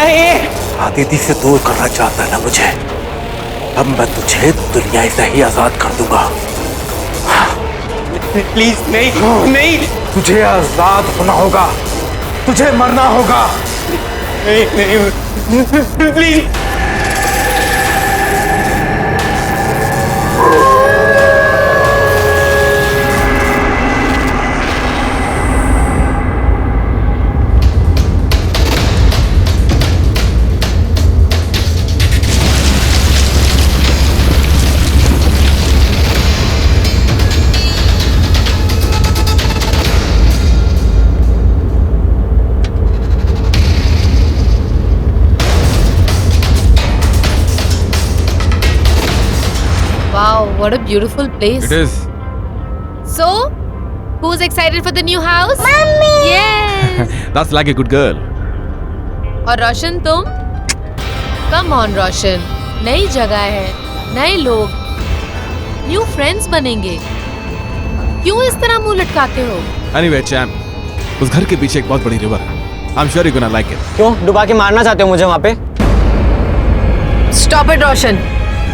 नहीं। आदिति से दूर करना चाहता है ना मुझे, अब मैं तुझे दुनिया से ही आजाद कर दूंगा। प्लीज नहीं नहीं। तुझे आजाद होना होगा, तुझे मरना होगा। नहीं नहीं please. Wow, what a beautiful place. It is. So, who's excited for the new house? Mummy! Yes! That's like a good girl. और रोशन तुम? Come on रोशन, नई जगह है, नए लोग, न्यू फ्रेंड्स बनेंगे। क्यों इस तरह मुंह लटकाते हो? Anyway, champ, उस घर के पीछे एक बहुत बड़ी रिवर है। I'm sure you're gonna like it. क्यों डुबा के मारना चाहते हो मुझे वहाँ पे? Stop it रोशन,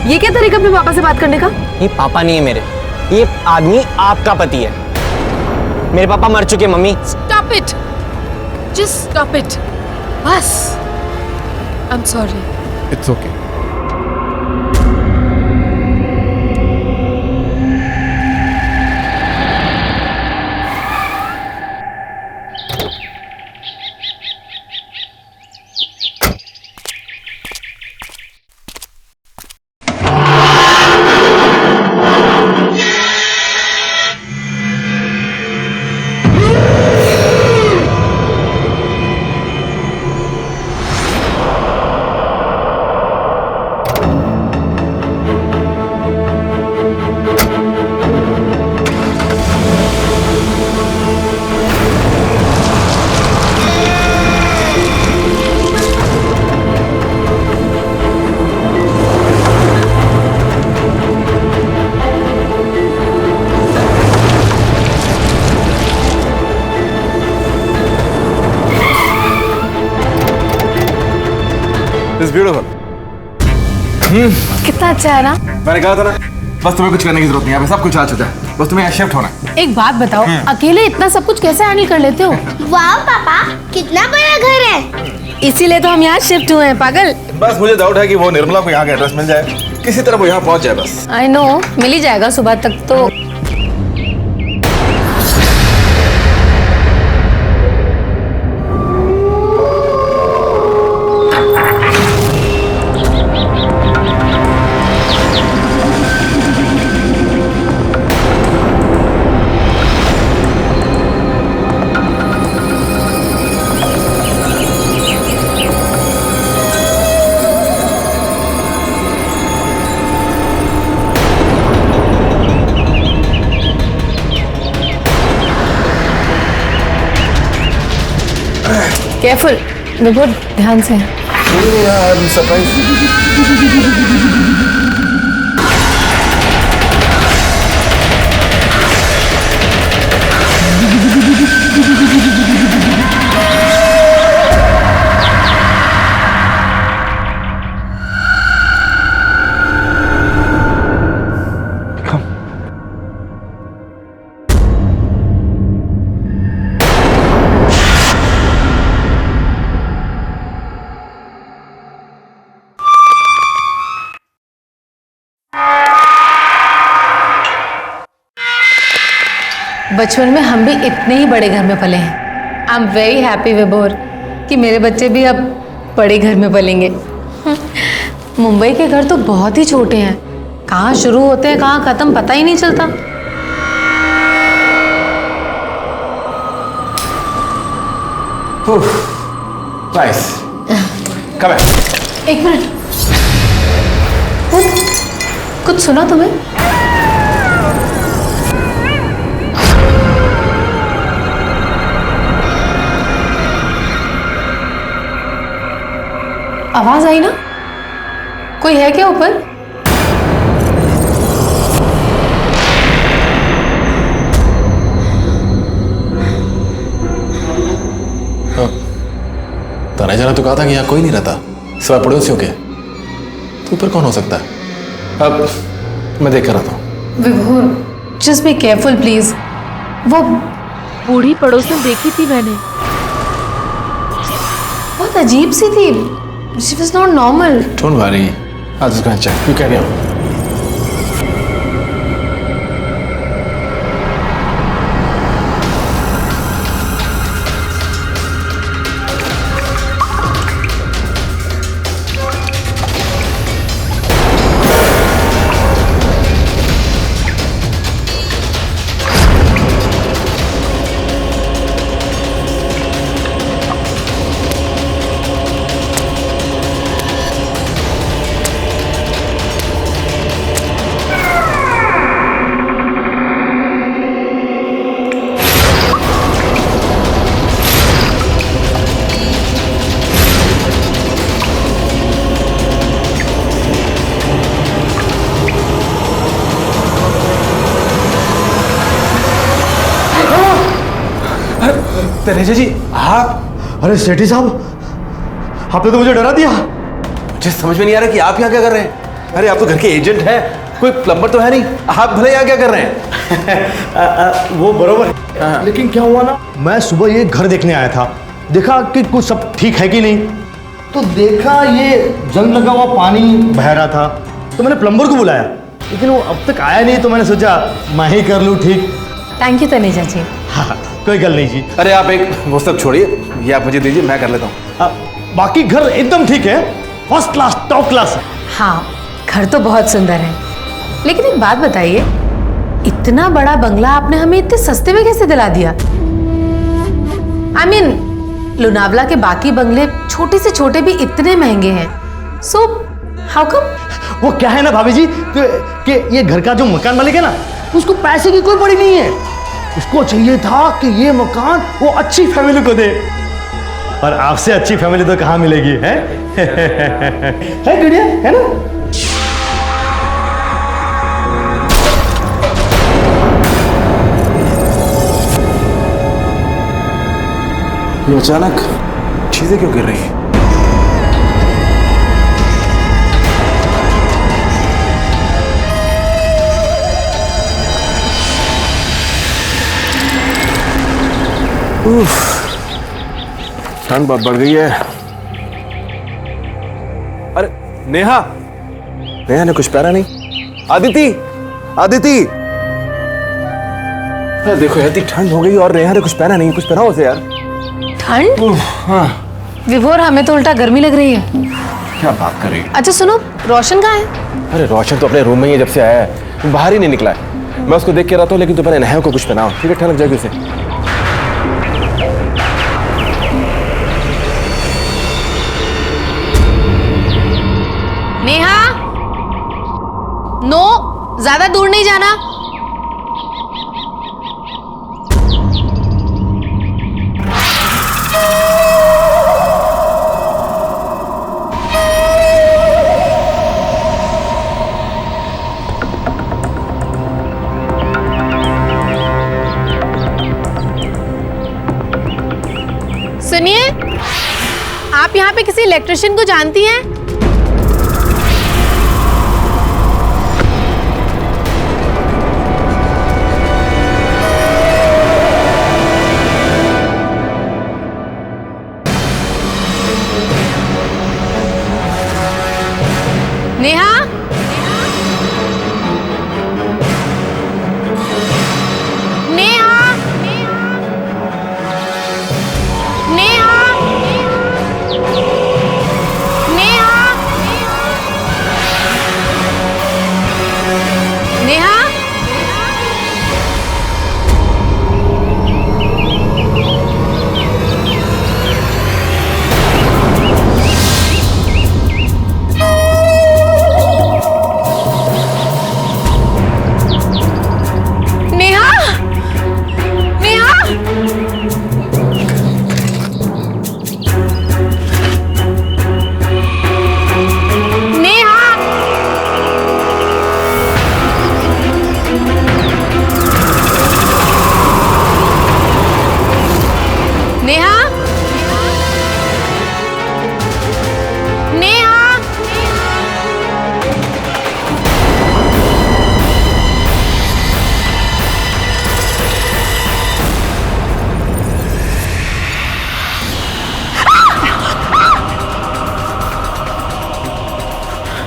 ये क्या तरीका अपने पापा से बात करने का? ये पापा नहीं है मेरे, ये आदमी आपका पति है। मेरे पापा मर चुके mummy. Stop it! Just stop it. बस। I'm sorry. It's okay. It's beautiful. कितना अच्छा है ना। मैंने कहा था ना, बस तुम्हें कुछ करने की जरूरत नहीं है, सब कुछ आ चुका है, बस तुम्हें यहाँ शिफ्ट होना है। एक बात बताओ, अकेले इतना सब कुछ कैसे हैंडल कर लेते हो? वाह पापा, कितना बड़ा घर है। इसीलिए तो हम यहाँ शिफ्ट हुए हैं पागल। बस मुझे डाउट है कि वो निर्मला को यहाँ का एड्रेस मिल जाए, किसी तरह वो यहाँ पहुँच जाए बस। आई नो, मिल ही जाएगा सुबह तक तो। केयरफुल, बिल्कुल ध्यान से। बचपन में हम भी इतने ही बड़े घर में पले हैं। आई एम वेरी हैप्पी विभोर कि मेरे बच्चे भी अब बड़े घर में पलेंगे। मुंबई के घर तो बहुत ही छोटे हैं, कहाँ शुरू होते हैं कहाँ खत्म पता ही नहीं चलता। Nice. Come here. एक मिनट, कुछ सुना तुम्हें? आवाज आई ना? कोई है क्या ऊपर? तनेजा ने तो कहा था कि यहाँ कोई नहीं रहता सिवाय पड़ोसियों के। तो ऊपर कौन हो सकता है? अब मैं देख कर आता हूँ। विभोर, जस्ट बी केयरफुल प्लीज। वो बूढ़ी पड़ोसन देखी थी मैंने। बहुत अजीब सी थी। She was not normal. Don't worry. I'll just go and check. You carry on. Taneja जी आप? अरे सेठी साहब, आपने तो मुझे डरा दिया। मुझे समझ में नहीं आ रहा कि आप यहाँ क्या कर रहे हैं। अरे आप तो घर के एजेंट हैं, कोई प्लम्बर तो है नहीं, आप भले यहाँ क्या कर रहे हैं? वो बरोबर है, लेकिन क्या हुआ ना, मैं सुबह ये घर देखने आया था, देखा कि कुछ सब ठीक है कि नहीं, तो देखा ये जंग लगा हुआ पानी बह रहा था, तो मैंने प्लम्बर को बुलाया, लेकिन वो अब तक आया नहीं, तो मैंने सोचा मैं ही कर लूँ ठीक। थैंक यू तनेजा जी। हाँ, कोई गल नहीं जी। अरे आप एक वो सब छोड़िए, ये आप मुझे दीजिए, मैं कर लेता हूँ। बाकी घर एकदम ठीक है, फर्स्ट क्लास टॉप क्लास है। हाँ, घर तो बहुत सुंदर है, लेकिन एक बात बताइए, इतना बड़ा बंगला आपने हमें इतने सस्ते में कैसे दिला दिया? I mean, लोनावला के बाकी बंगले छोटे से छोटे भी इतने महंगे हैं, so how come? वो क्या है ना भाभी जी कि ये घर का जो मकान मालिक है ना, उसको पैसे की कोई पड़ी नहीं है, उसको चाहिए था कि ये मकान वो अच्छी फैमिली को दे, और आपसे अच्छी फैमिली तो कहाँ मिलेगी है? है गुड़िया, है ना? ये अचानक चीजें क्यों गिर रही हैं? ठंड बहुत बढ़ गई है। अरे नेहा, नेहा ने कुछ पहना नहीं। आदिति, आदिति, अरे देखो इतनी ठंड हो गई और नेहा ने कुछ पहना नहीं, कुछ पहनाओ उसे यार। ठंड? हाँ। विभोर, हमें तो उल्टा गर्मी लग रही है। क्या बात कर रही है? अच्छा सुनो, रोशन कहाँ है? अरे रोशन तो अपने रूम में ही जब से आया है, बाहर ही नहीं निकला है। मैं उसको देख के रहा था, लेकिन तो पहले नेहा को कुछ पहनाओ, ठीक है, ठंड लग जाएगी उसे। नेहा, नो, ज्यादा दूर नहीं जाना। सुनिए, आप यहाँ पे किसी इलेक्ट्रिशियन को जानती हैं? नेहा? नेहा? नेहा? नेहा?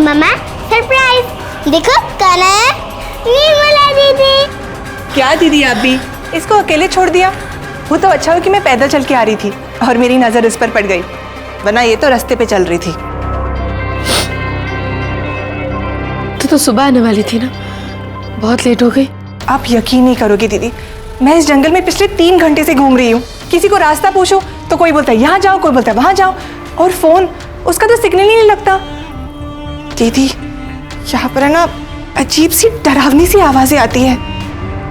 मम्मा सरप्राइज, देखो कौन है, निर्मला दीदी। क्या दीदी आप भी इसको अकेले छोड़ दिया? वो तो अच्छा हो कि मैं पैदल चल के आ रही थी और मेरी नजर इस पर पड़ गई, वरना ये तो रास्ते पे चल रही थी। तो सुबह आने वाली थी ना, बहुत लेट हो गई। आप यकीन नहीं करोगी दीदी, मैं इस जंगल में पिछले 3 घंटे से घूम रही हूँ। किसी को रास्ता पूछो तो कोई बोलता है यहाँ जाओ, कोई बोलता है वहां जाओ, और फोन उसका तो सिग्नल ही नहीं लगता। दीदी यहाँ पर है ना अजीब सी डरावनी सी आवाजें आती है।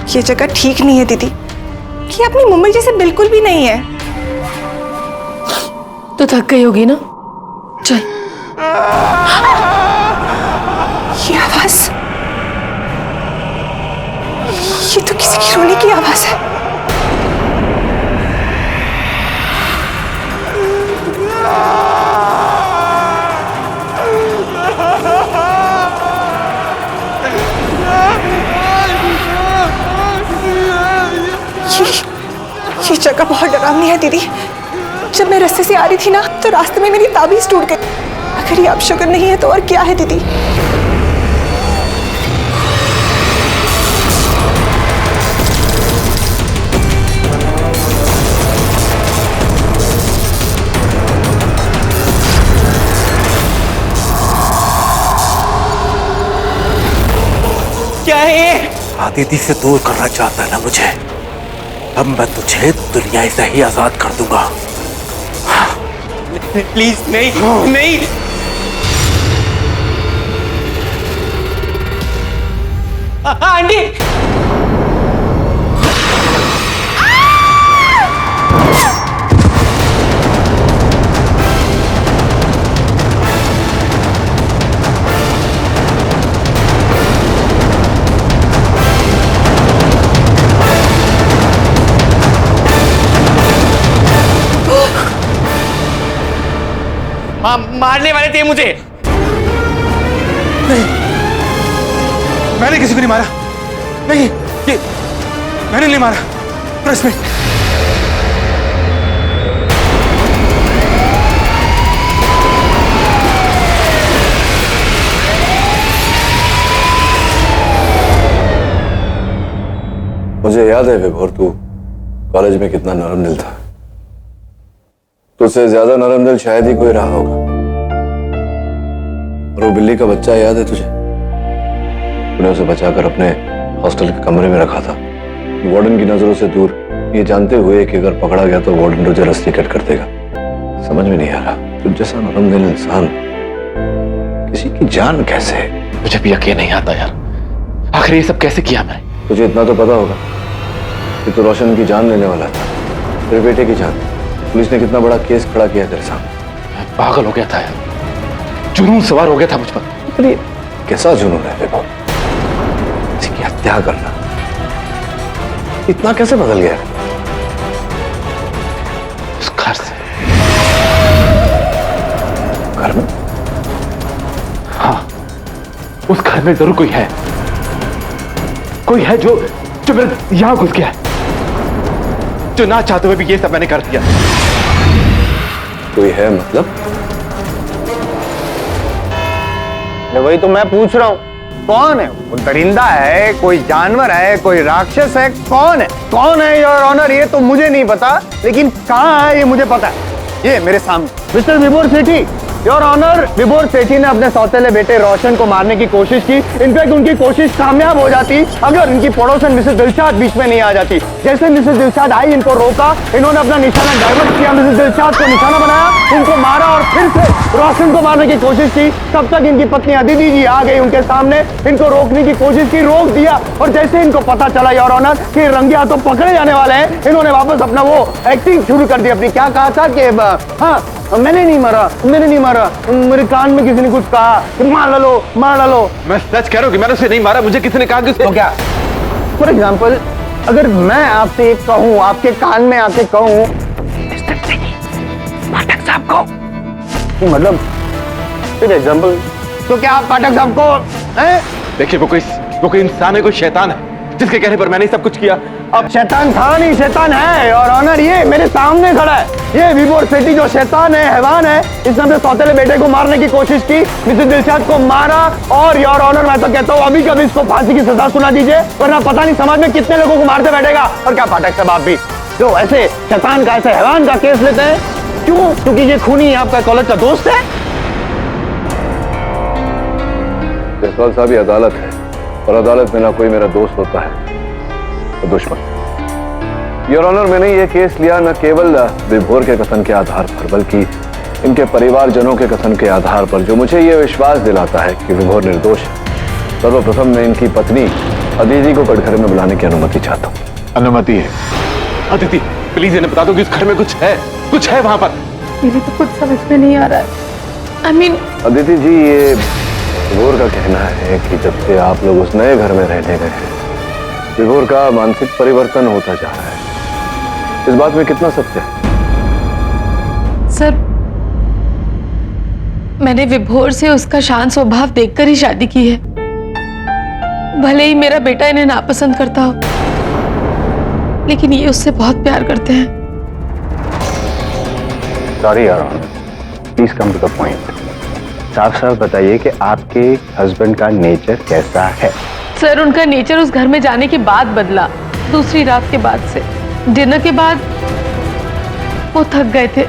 ये जगह ठीक नहीं है दीदी, ये अपनी मुंबई जैसे बिल्कुल भी नहीं है। तो थक गई होगी ना, चल। ये आवाज, ये तो किसी की रोने की आवाज है। ये जगह बहुत डरावनी है दीदी। जब मैं रास्ते से आ रही थी ना तो रास्ते में मेरी ताबीज टूट गई। अगर ये अपशगुन नहीं है तो और क्या है दीदी? क्या है ये? आदिति से दूर करना चाहता है ना मुझे, अब मैं तुझे दुनिया से ही आजाद कर दूंगा। प्लीज नहीं, नहीं। आंटी, मारने वाले थे मुझे। नहीं, मैंने किसी को नहीं मारा। नहीं, ये मैंने नहीं मारा। Trust me. मुझे याद है विभोर, तू कॉलेज में कितना नरम दिल था। तुझसे ज्यादा नरम दिल शायद ही कोई रहा होगा। और वो बिल्ली का बच्चा याद है तुझे? तूने उसे बचाकर अपने हॉस्टल के कमरे में रखा था, वार्डन की नजरों से दूर, ये जानते हुए कि अगर पकड़ा गया तो वार्डन तुझे रस्सी कट कर देगा। समझ में नहीं आ रहा, तुझ जैसा नरम दिल इंसान किसी की जान कैसे? मुझे भी यकीन नहीं आता यार, आखिर ये सब कैसे किया मैं? तुझे इतना तो पता होगा कि तू रोशन की जान लेने वाला था, तेरे बेटे की जान। पुलिस ने कितना बड़ा केस खड़ा किया तेरे सामने। मैं पागल हो गया था यार, जुनून सवार हो गया था मुझ पर। अरे कैसा जुनून है विभोर? किसी की हत्या करना इतना कैसे बदल गया? उस घर से, घर में? हाँ, उस घर में जरूर कोई है, कोई है जो मेरे यहां घुस गया है, जो ना चाहते हुए भी ये सब मैंने कर दिया। कोई है मतलब? वही तो मैं पूछ रहा हूँ, कौन है वो? दरिंदा है, कोई जानवर है, कोई राक्षस है? कौन है? कौन है योर ऑनर? ये तो मुझे नहीं पता, लेकिन कहाँ है ये मुझे पता है। ये मेरे सामने मिस्टर विभोर सेठी, योर ऑनर। विभोर सेठी ने अपने सौतेले बेटे रोशन को मारने की कोशिश की। इनफैक्ट उनकी कोशिश कामयाब हो जाती अगर इनकी पड़ोसन मिसेस दिलशाद बीच में नहीं आ जाती। जैसे मिसेस दिलशाद आई, इनको रोका, इन्होंने अपना निशाना डाइवर्ट किया, मिसेस दिलशाद को निशाना बनाया, इनको मारा और फिर से रोशन को मारने की कोशिश की। तब तक इनकी पत्नी अदिति जी आ गई उनके सामने, इनको रोकने की कोशिश की, रोक दिया। और जैसे इनको पता चला योर ऑनर कि रंगे हाथों पकड़े जाने वाले हैं, इन्होंने वापस अपना वो एक्टिंग शुरू कर दी अपनी। क्या कहा था कि हाँ मैंने नहीं मारा, मैंने नहीं मारा, मेरे कान में किसी ने कुछ कहा कि मार डालो, मार डालो। मैं सच कह रहा हूं कि मैंने उसे नहीं मारा, मुझे किसी ने कहा कि उसे। तो क्या, फॉर एग्जाम्पल, अगर मैं आपसे एक कहूँ, आपके कान में आके कहूँ पाठक साहब को, मतलब फिर एग्जाम्पल, तो क्या आप पाठक साहब को? देखिए वो कोई इंसान है, कोई शैतान है, जिसके कहने पर मैंने सब कुछ किया। अब शैतान था नहीं, शैतान है और ऑनर ये मेरे सामने खड़ा है। ये विभोर सेठी जो शैतान है, हैवान है, इसने अपने सौतेले बेटे को मारने की कोशिश की, मिसेस दिलशाद को मारा और योर ऑनर मैं तो कहता हूँ अभी कभी इसको फांसी की सजा सुना दीजिए, वरना पता नहीं समाज में कितने लोगों को मारते बैठेगा। और क्या पाठक साहब आप भी जो ऐसे शैतान का, ऐसे हैवान का केस लेते हैं, क्यों? क्योंकि ये खूनी आपका कॉलेज का दोस्त है। जसवाल साहब ये अदालत है और अदालत में ना कोई मेरा दोस्त होता है तो दुश्मन। योर ऑनर, मैंने ये केस लिया न केवल विभोर के कथन के आधार पर, बल्कि इनके परिवारजनों के कथन के आधार पर, जो मुझे ये विश्वास दिलाता है कि विभोर निर्दोष है। सर्वप्रथम मैं इनकी पत्नी अदिति को कटघरे में बुलाने की अनुमति चाहता हूँ। अनुमति है? अदिति प्लीज इन्हें बता दो कि उस घर में कुछ है वहां पर। मेरे तो कुछ समझ में नहीं आ रहा है। I mean, अदिति जी, ये विभोर का कहना है कि जब से आप लोग उस नए घर में रहने गए हैं, विभोर का मानसिक परिवर्तन होता जा रहा है। इस बात में कितना सत्य है? सर, मैंने विभोर से उसका शांत स्वभाव देखकर ही शादी की है। भले ही मेरा बेटा इन्हें नापसंद करता हो, लेकिन ये उससे बहुत प्यार करते हैं। Sorry your honour, please come to the point. साफ साफ बताइए कि आपके हस्बैंड का नेचर कैसा है? सर, उनका नेचर उस घर में जाने के बाद बदला। दूसरी रात के बाद से, डिनर के बाद वो थक गए थे,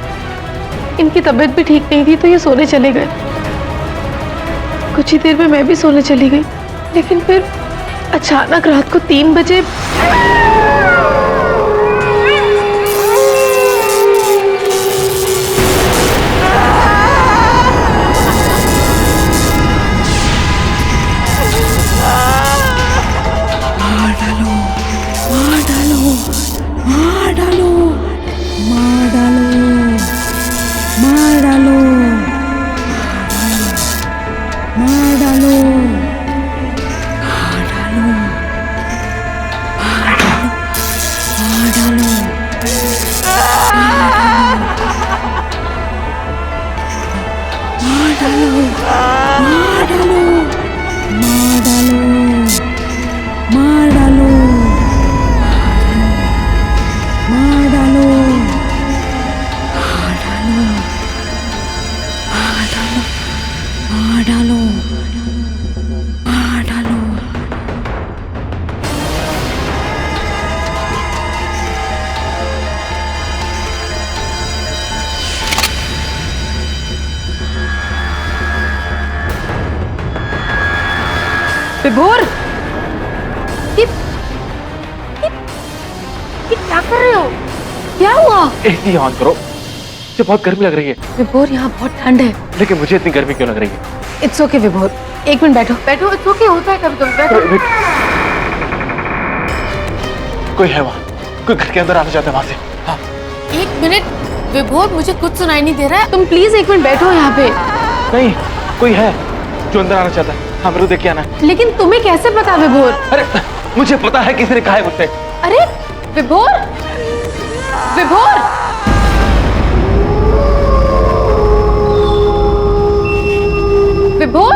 इनकी तबीयत भी ठीक नहीं थी, तो ये सोने चले गए। कुछ ही देर में मैं भी सोने चली गई, लेकिन फिर अचानक रात को 3 बजे विभोर, ये क्या कर रहे हो? क्या हुआ? एसी ऑन करो, मुझे बहुत गर्मी लग रही है। विभोर, यहाँ बहुत ठंड है। लेकिन मुझे इतनी गर्मी क्यों लग रही है? इट्स ओके विभोर, 1 मिनट बैठो। बैठो, इट्स ओके, होता है कभी कभी। बैठो। कोई है वहाँ, कोई घर के अंदर आना चाहता है वहां से। हाँ। 1 मिनट विभोर, मुझे कुछ सुनाई नहीं दे रहा है। तुम प्लीज 1 मिनट बैठो यहाँ पे। नहीं, कोई है जो अंदर आना चाहता है। हाँ, मेरे को देख के आना। लेकिन तुम्हें कैसे पता विभोर? अरे मुझे पता है, किसी ने कहा है मुझसे। अरे विभोर, विभोर, विभोर,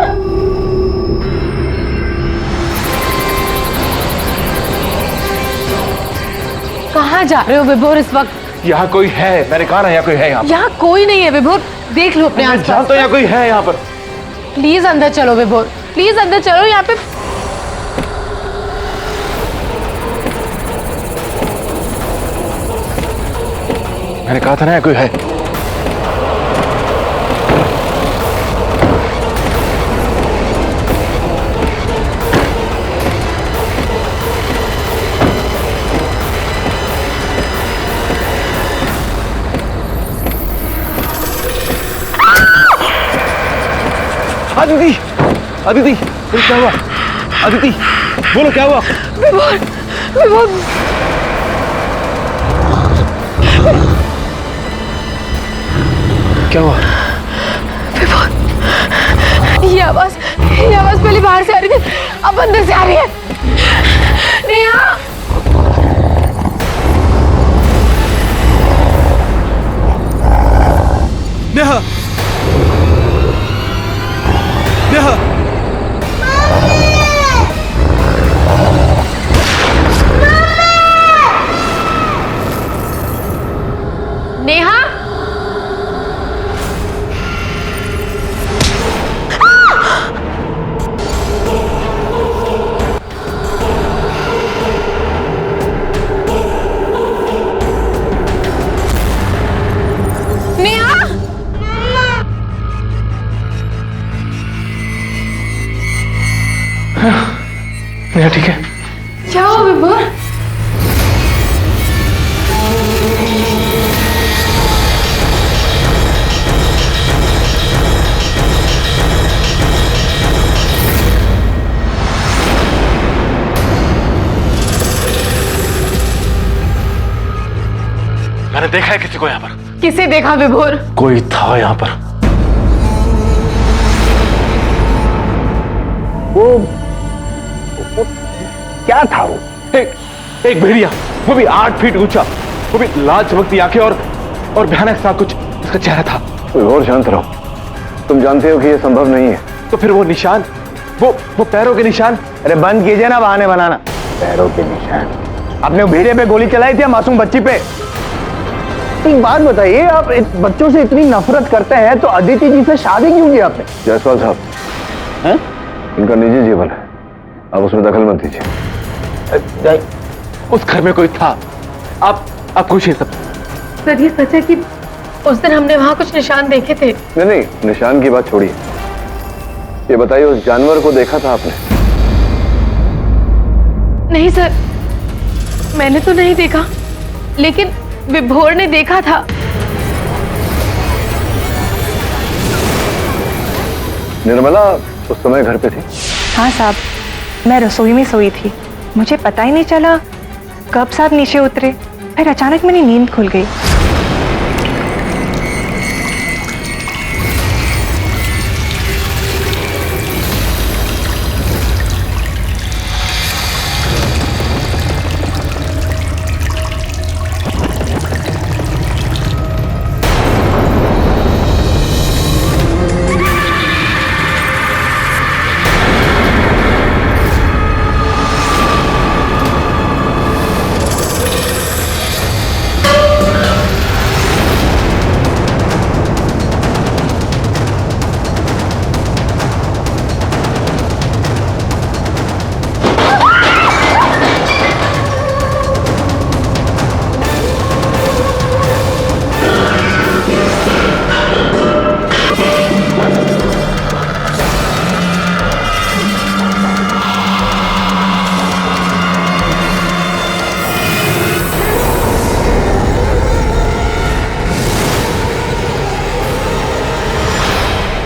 कहाँ जा रहे हो विभोर इस वक्त? यहाँ कोई है, मैंने कहा ना यहाँ कोई है। यहाँ कोई नहीं है विभोर, देख लो अपने आसपास। जानता हूँ यहाँ कोई है यहाँ पर। प्लीज अंदर चलो विभोर, प्लीज अंदर चलो। यहाँ पे मैंने कहा था ना यहाँ कोई है। अदिति, अदिति, बोलो क्या हुआ? अदिति, बोलो क्या हुआ? विभोर, विभोर, क्या हुआ? विभोर, ये आवाज पहले बाहर से आ रही थी, अब अंदर से आ रही है। नेहा, नेहा, नेहा, नेहा ठीक है? क्या हुआ विभोर? मैंने देखा है किसी को यहाँ पर। किसे देखा विभोर? कोई था यहाँ पर। वो क्या था वो? एक भेड़िया, वो भी 8 फीट ऊंचा, वो भी लाल चमकती आंखें और भयानक सा कुछ उसका चेहरा था। और शांत रहो, तुम जानते हो कि यह संभव नहीं है। तो फिर वो निशान, वो पैरों के निशान। अरे बंद कीजिए ना बहाने बनाना। पैरों के निशान? आपने भेड़िए पे गोली चलाई थी मासूम बच्ची पे? एक बात बताइए, आप बच्चों से इतनी नफरत करते हैं तो अदिति जी से शादी क्यों की आपने? जायसवाल साहब, हैं? इनका निजी जीवन है, आप उसमें दखल मत दीजिए। उस घर में कोई था, आप पूछिए सब। सर ये सच है कि उस दिन हमने वहां कुछ निशान देखे थे? नहीं, निशान की बात छोड़िए, ये बताइए उस जानवर को देखा था आपने? नहीं सर, मैंने तो नहीं देखा, लेकिन विभोर ने देखा था। निर्मला उस समय घर पे थी? हाँ साहब, मैं रसोई में सोई थी, मुझे पता ही नहीं चला कब साहब नीचे उतरे, फिर अचानक मेरी नींद खुल गई।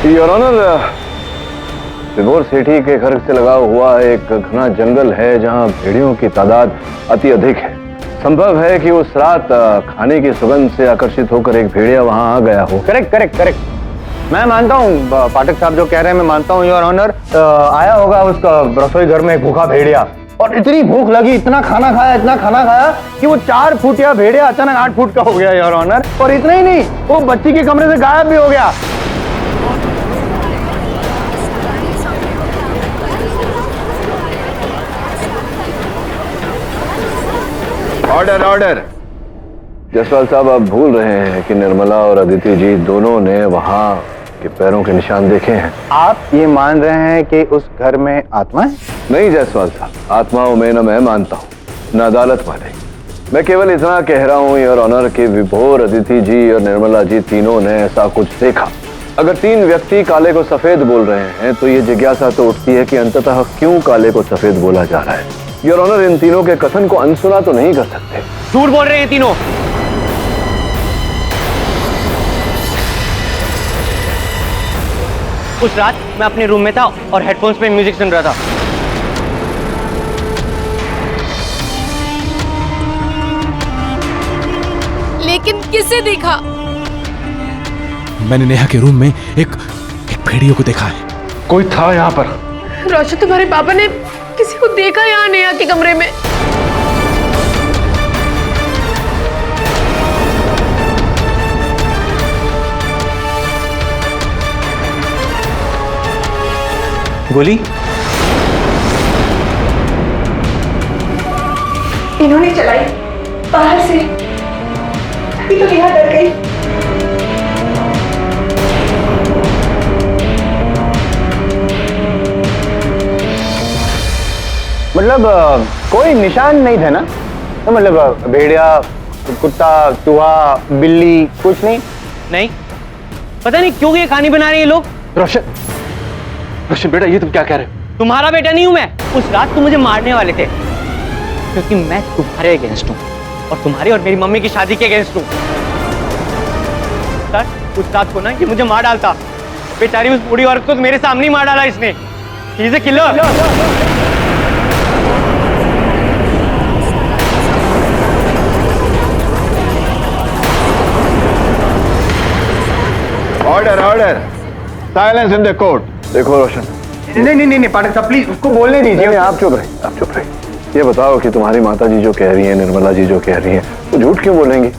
योर ऑनर, विभोर सेठी के घर से लगा हुआ एक घना जंगल है जहां भेड़ियों की तादाद अति अधिक है। संभव है कि उस रात खाने की सुगंध से आकर्षित होकर एक भेड़िया वहां आ गया हो। करेक्ट करेक्ट करेक्ट, मैं मानता हूँ पाठक साहब जो कह रहे हैं, मैं मानता हूँ योर ऑनर। आया होगा उसका रसोई घर में एक भूखा भेड़िया, और इतनी भूख लगी, इतना खाना खाया कि वो 4 फुट या भेड़िया अचानक 8 फुट का हो गया योर ऑनर। और इतना ही नहीं, वो बच्ची के कमरे से गायब भी हो गया। Order order. जसवाल साहब, आप भूल रहे हैं कि निर्मला और अदिति जी दोनों ने वहां के पैरों के निशान देखे हैं। आप ये मान रहे हैं कि उस घर में आत्मा है? नहीं जायसवाल साहब, आत्माओं में न मैं मानता हूँ न अदालत माने। मैं केवल इतना कह रहा हूँ योर ऑनर कि विभोर, अदिति जी और निर्मला जी तीनों ने ऐसा कुछ देखा। अगर 3 व्यक्ति काले को सफेद बोल रहे हैं तो ये जिज्ञासा तो उठती है कि अंततः क्यों काले को सफेद बोला जा रहा है। योर ऑनर, इन तीनों के कथन को अनसुना तो नहीं कर सकते। झूठ बोल रहे हैं तीनों। उस रात मैं अपने रूम में था और हेडफोन्स पे म्यूजिक सुन रहा था। लेकिन किसे देखा? मैंने नेहा के रूम में एक भेड़ियों को देखा है। कोई था यहाँ पर। रोशन, तुम्हारे पापा ने किसी को देखा यहाँ नेहा के कमरे में? गोली? इन्होंने चलाई बाहर से, अभी तो नेहा डर गई। मतलब कोई निशान नहीं थे ना? तो मतलब भेड़िया, कुत्ता, चूहा, बिल्ली, कुछ नहीं? नहीं, पता नहीं क्यों ये कहानी बना रहे हैं ये लोग। रोशन, रोशन बेटा, ये तुम क्या कह रहे हो? तुम्हारा बेटा नहीं हूं मैं। उस रात तुम मुझे मारने वाले थे क्योंकि मैं तुम्हारे अगेंस्ट हूं और तुम्हारी और मेरी मम्मी की शादी के अगेंस्ट हूं। सर उस रात को ना ये मुझे मार डालता, बेचारी उस बूढ़ी औरत को मेरे सामने ही मार डाला इसने। He is a killer. Order order, silence in the court. देखो रोशन, नहीं पाठक साहब प्लीज उसको बोलने दीजिए। नहीं, आप चुप रहिए, आप चुप रहिए। ये बताओ कि तुम्हारी माता जी जो कह रही है, निर्मला जी जो कह रही है, वो झूठ क्यों बोलेंगी?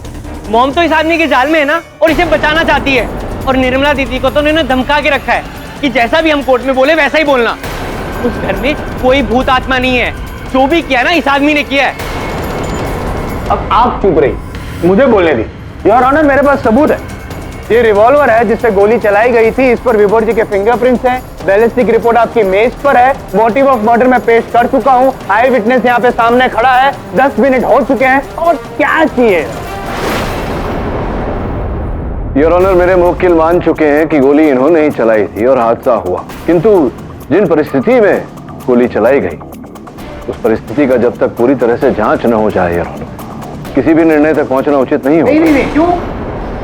मॉम तो इस आदमी के जाल में है ना और इसे बचाना चाहती है। और निर्मला दीदी को तो उन्होंने धमका के रखा है कि जैसा भी हम कोर्ट में बोले वैसा ही बोलना। उस घर में कोई भूत आत्मा नहीं है, जो भी किया ना इस आदमी ने किया है। अब आप चुप रहिए, मुझे बोलने दी। योर ऑनर, मेरे पास सबूत है। ये रिवॉल्वर है जिससे गोली चलाई गई थी, इस पर विभोर जी के फिंगरप्रिंट्स हैं। बैलिस्टिक रिपोर्ट आपकी मेज पर है। मोटिव ऑफ मर्डर मैं पेश कर चुका हूँ। आई विटनेस यहाँ पे सामने खड़ा है। 10 मिनट हो चुके हैं और क्या चाहिए? योर ऑनर, मेरे मुवक्किल मान चुके हैं कि गोली इन्होंने ही चलाई थी और हादसा हुआ, किंतु जिन परिस्थिति में गोली चलाई गई उस परिस्थिति का जब तक पूरी तरह से जांच न हो जाए योर ऑनर, किसी भी निर्णय तक पहुंचना उचित नहीं होगा। नहीं क्यों?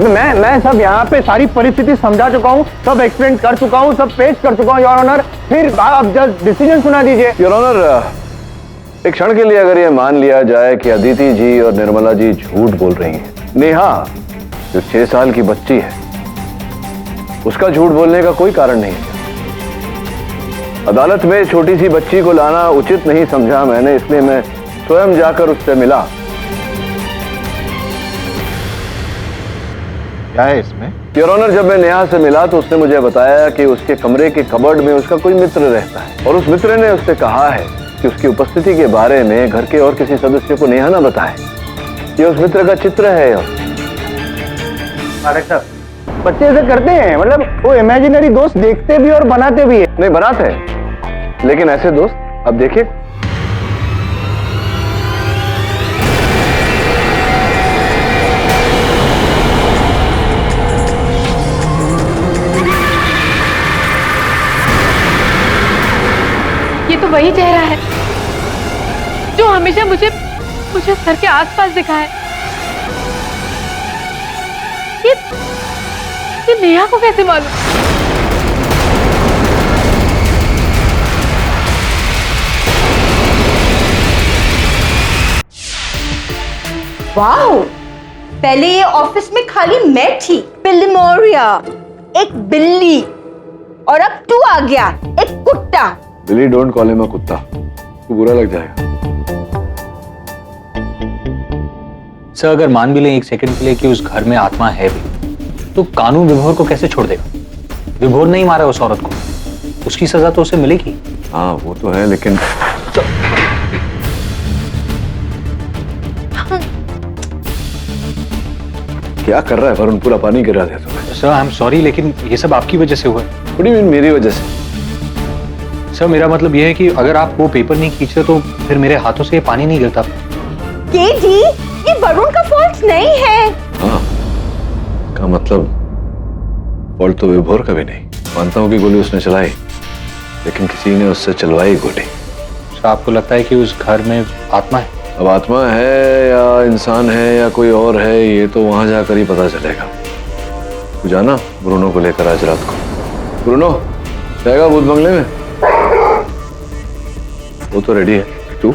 मैं सब यहाँ पे सारी परिस्थिति समझा चुका हूँ, सब एक्सप्लेन कर चुका हूँ, सब पेश कर चुका हूँ योर ऑनर। फिर आप जस्ट डिसीजन सुना दीजिए। योर ऑनर, एक क्षण के लिए अगर ये मान लिया जाए कि अदिति जी और निर्मला जी झूठ बोल रही हैं, नेहा जो 6 साल की बच्ची है उसका झूठ बोलने का कोई कारण नहीं है। अदालत में छोटी सी बच्ची को लाना उचित नहीं समझा मैंने, इसलिए मैं स्वयं जाकर उससे मिला। क्या है इसमें? योर ऑनर, जब मैं नेहा से मिला तो उसने मुझे बताया कि उसके कमरे के कबर्ड में उसका कोई मित्र रहता है और उस मित्र ने उससे कहा है कि उसकी उपस्थिति के बारे में घर के और किसी सदस्य को नेहा ना बताए। ये उस मित्र का चित्र है। पाठक साहब, बच्चे ऐसे करते हैं, मतलब वो इमेजिनरी दोस्त देखते भी और बनाते भी है। नहीं बनाते हैं, लेकिन ऐसे दोस्त अब देखिए। ये तो वही चेहरा है जो हमेशा मुझे सर के आसपास दिखा है। ये नेहा को कैसे मालूम? वाओ, पहले ये ऑफिस में खाली मैं थी, बिल्लीमोरिया, एक बिल्ली, और अब तू आ गया, एक कुत्ता। बिली डोंट कॉल हिम अ कुत्ता, तो बुरा लग जाएगा। सर अगर मान भी लें एक सेकंड के लिए कि उस घर में आत्मा है भी, तो कानून विभोर को कैसे छोड़ देगा? विभोर नहीं मारा उस औरत को, उसकी सजा तो उसे मिलेगी। हाँ वो तो है, लेकिन क्या कर रहा है वरुण? पूरा पानी गिरा दिया तुमने। सर आई एम सॉरी, लेकिन ये सब आपकी वजह से हुआ है। What do you mean मेरी वजह से? सर मेरा मतलब ये है कि अगर आप वो पेपर नहीं खींचते तो फिर मेरे हाथों से ये पानी नहीं गिरता। जी, ये वरुण का फॉल्ट नहीं है। हाँ, का मतलब फॉल्ट तो विभोर का भी नहीं। मानता हूँ कि गोली उसने चलाई, लेकिन किसी ने उससे चलवाई गोली। सर आपको लगता है कि उस घर में आत्मा है? अब आत्मा है या इंसान है या कोई और है, ये तो वहां जाकर ही पता चलेगा। तू जाना ब्रूनो को लेकर आज रात को। ब्रूनो जाएगा भूत बंगले में? वो तो रेडी है, तू?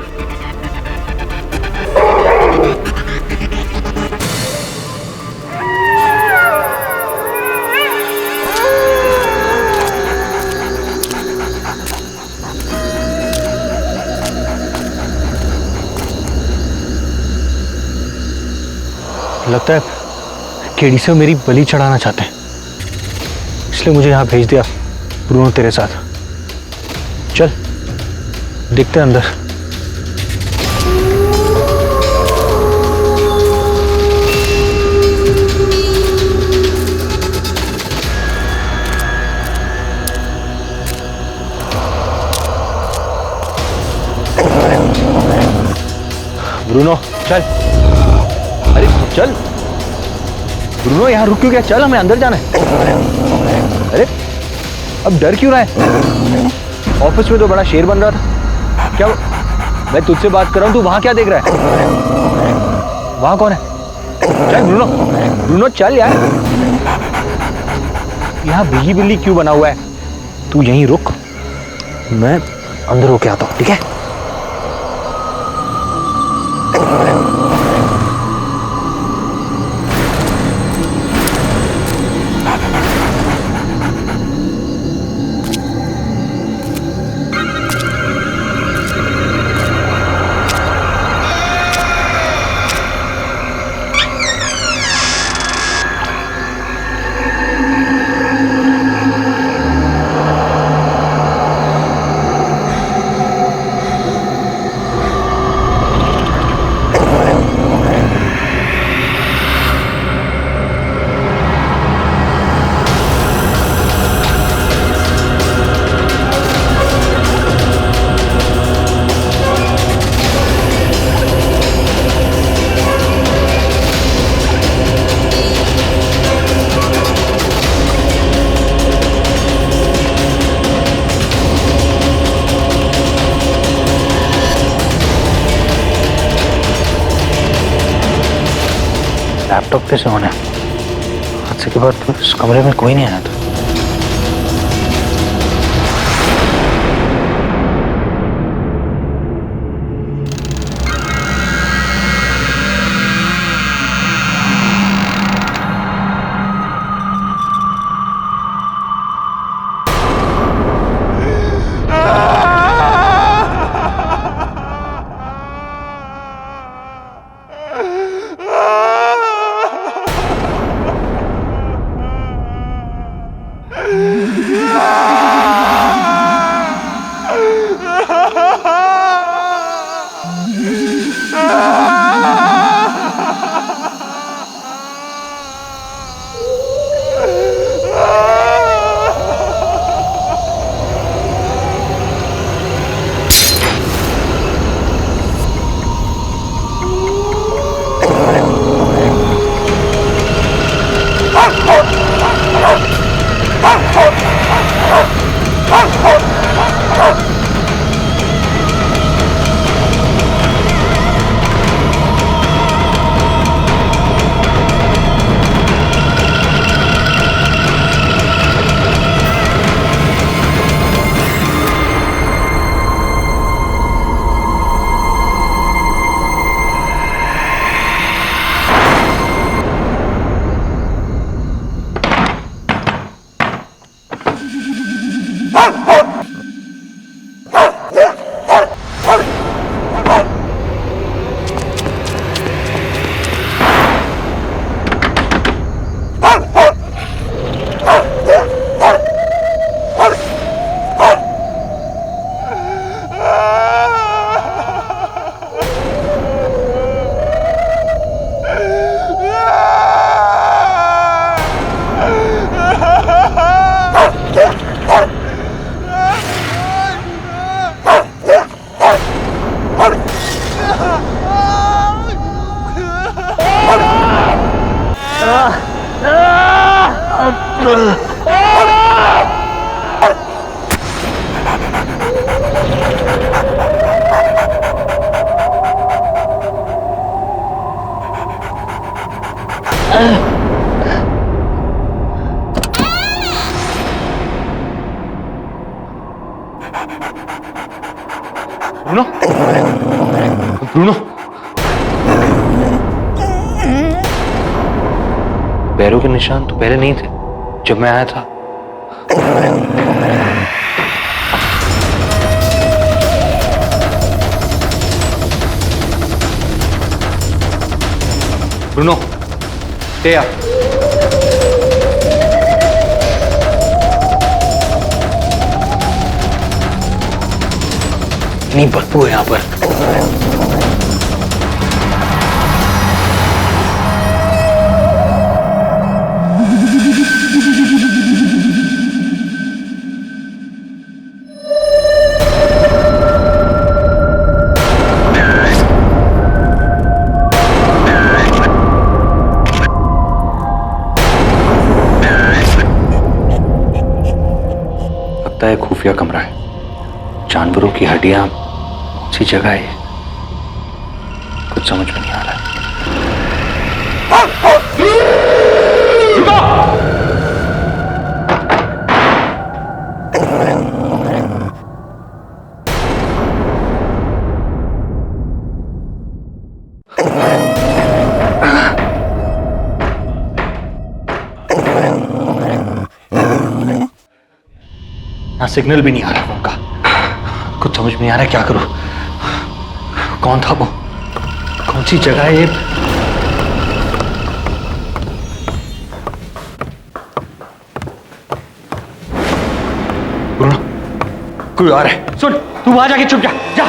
लगता है केडी से मेरी बलि चढ़ाना चाहते हैं, इसलिए मुझे यहाँ भेज दिया ब्रूनो तेरे साथ। चल देखते हैं अंदर। ब्रूनो चल, अरे चल ब्रूनो, यहाँ रुक क्यों गया? चल हमें अंदर जाना है। अरे अब डर क्यों रहा है? ऑफिस में तो बड़ा शेर बन रहा था। क्या मैं तुझसे बात कर रहा हूँ, तू वहां क्या देख रहा है? वहां कौन है? चल ब्रूनो, ब्रूनो चल यार। यहाँ बिल्ली बिल्ली क्यों बना हुआ है? तू यहीं रुक, मैं अंदर होके आता हूँ, ठीक है? लैपटॉप कैसे ऑन है? हादसे के बाद तो इस कमरे में कोई नहीं आया था। ब्रूनो, ब्रूनो, पैरों के निशान तो पहले नहीं थे जब मैं आया था। Bruno, stay up. इतनी बदबू है यहाँ पर। लगता है खुफिया कमरा है। जानवरों की हड्डियां सी जगह है, कुछ समझ में नहीं आ रहा है। यहाँ सिग्नल भी नहीं आ रहा फोन का, कुछ समझ में नहीं आ रहा है क्या करूं। कौन था वो, कौन सी जगह है ये? ब्रूनो, कोई आ रहा है। सुन, तू वहां जाके छुप जा, जा।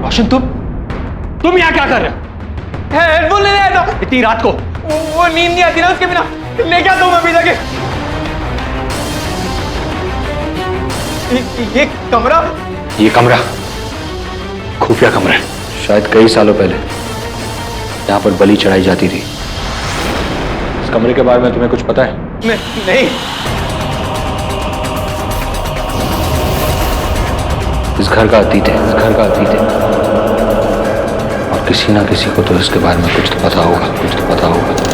रोशन, तुम यहाँ क्या कर रहे हो? हेडफोन लेने आया था। इतनी रात को? वो नींद नहीं आती ना उसके बिना, ले क्या दूं मैं अभी जाके? ये कमरा? ये कमरा खुफिया कमरा है। शायद कई सालों पहले यहाँ पर बलि चढ़ाई जाती थी। इस कमरे के बारे में तुम्हें कुछ पता है? नहीं। इस घर का अतीत है, इस घर का अतीत है, और किसी ना किसी को तो इसके बारे में कुछ तो पता होगा, कुछ तो पता होगा।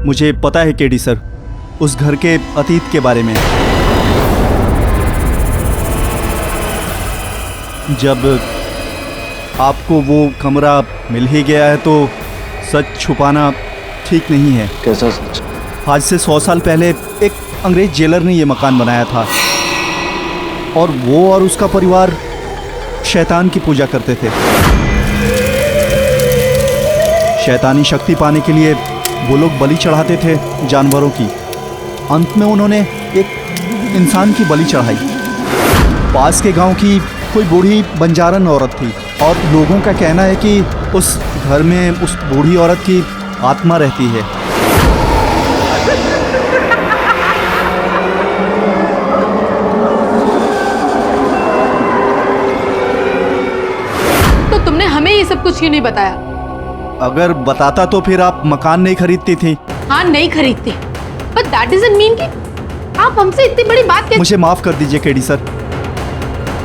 मुझे पता है केडी सर, उस घर के अतीत के बारे में। जब आपको वो कमरा मिल ही गया है तो सच छुपाना ठीक नहीं है। कैसा सच? आज से 100 साल पहले एक अंग्रेज जेलर ने ये मकान बनाया था, और वो और उसका परिवार शैतान की पूजा करते थे। शैतानी शक्ति पाने के लिए वो लोग बलि चढ़ाते थे जानवरों की। अंत में उन्होंने एक इंसान की बलि चढ़ाई। पास के गांव की कोई बूढ़ी बंजारन औरत थी, और लोगों का कहना है कि उस घर में उस बूढ़ी औरत की आत्मा रहती है। तो तुमने हमें ये सब कुछ क्यों नहीं बताया? अगर बताता तो फिर आप मकान नहीं खरीदती थी। हाँ, नहीं खरीदते, but that doesn't mean कि आप हमसे इतनी बड़ी बात मुझे माफ कर दीजिए केडी सर,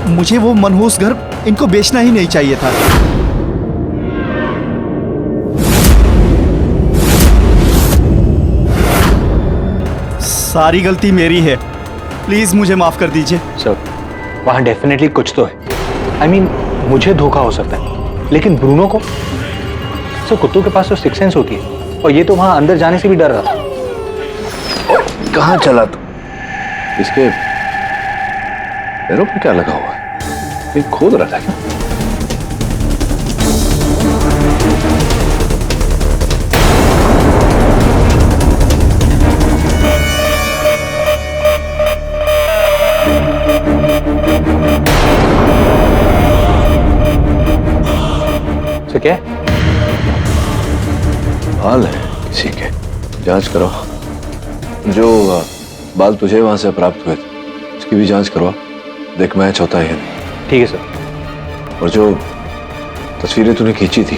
मुझे वो मनहूस घर इनको बेचना ही नहीं चाहिए था। सारी गलती मेरी है, प्लीज मुझे माफ कर दीजिए। सर, वहां डेफिनेटली कुछ तो है। I mean, मुझे धोखा हो सकता है, लेकिन ब्रूनो को? सर, कुत्तों के पास तो सिक्स सेंस होती है, और ये तो वहां अंदर जाने से भी डर रहा था। कहाँ चला तू? इसके पैरों पे क्या लगा हुआ है? ये खोद रहा था क्या? सर, क्या? बाल है किसी के, जांच करो। जो बाल तुझे वहां से प्राप्त हुए थे उसकी भी जांच करवा, देख मैच होता है नहीं। ठीक है सर। और जो तस्वीरें तूने खींची थी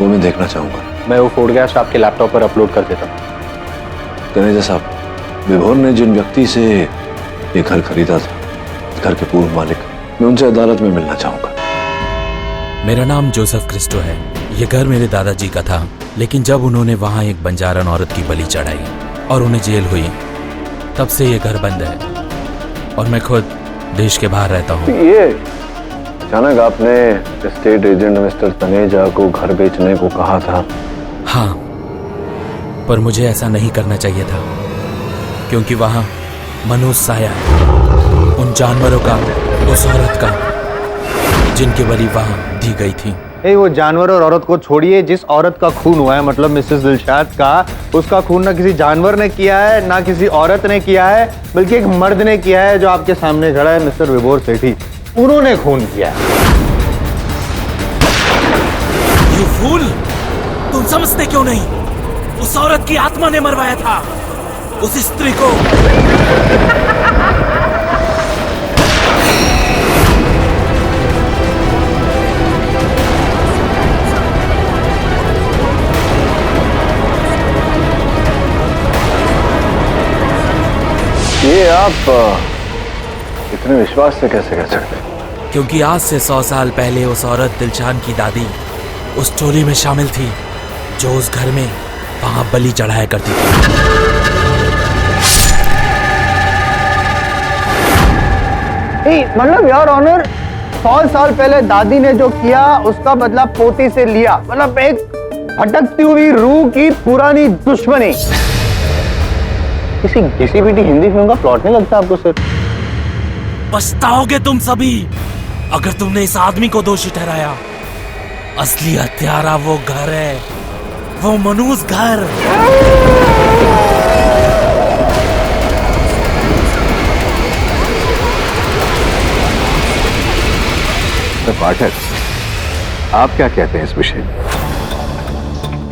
वो मैं देखना चाहूंगा। मैं वो फोटोग्राफ्स आपके लैपटॉप पर अपलोड कर देता हूँ। तनेजा साहब, विभोर ने जिन व्यक्ति से ये घर खरीदा था, इस घर के पूर्व मालिक, मैं उनसे अदालत में मिलना चाहूंगा। मेरा नाम जोसेफ क्रिस्टो है। ये घर मेरे दादाजी का था, लेकिन जब उन्होंने वहाँ एक बंजारन औरत की बलि चढ़ाई और उन्हें जेल हुई, तब से ये घर बंद है और मैं खुद देश के बाहर रहता हूँ। अचानक आपने एस्टेट एजेंट मिस्टर तनेजा को घर बेचने को कहा था। हाँ, पर मुझे ऐसा नहीं करना चाहिए था, क्योंकि वहां मनोज साया, उन जानवरों का, उस औरत का, जिनकी बलि वहां दी गई थी। वो जानवर और औरत को छोड़िए, जिस औरत का खून हुआ है, मतलब मिसेस दिलशाद का, उसका खून ना किसी जानवर ने किया है, ना किसी औरत ने किया है, बल्कि एक मर्द ने किया है जो आपके सामने खड़ा है, मिस्टर विभोर सेठी। उन्होंने खून किया है। यू फूल, तुम समझते क्यों नहीं? उस औरत की आत्मा ने मरवाया था उस स्त्री को। ये आप इतने विश्वास से कैसे कह सकते हैं? क्योंकि आज से 100 साल पहले उस औरत दिलशान की दादी उस टोली में शामिल थी जो उस घर में वहां बलि चढ़ाया करती थी। मतलब यार ऑनर, 100 साल पहले दादी ने जो किया उसका बदला पोती से लिया, मतलब एक भटकती हुई रूह की पुरानी दुश्मनी। किसी घिसी-पिटी हिंदी फिल्म का प्लॉट नहीं लगता आपको सर? पछताओगे तुम सभी अगर तुमने इस आदमी को दोषी ठहराया। असली हत्यारा वो घर है, वो मनूस घर। पाठक, आप क्या कहते हैं इस विषय में?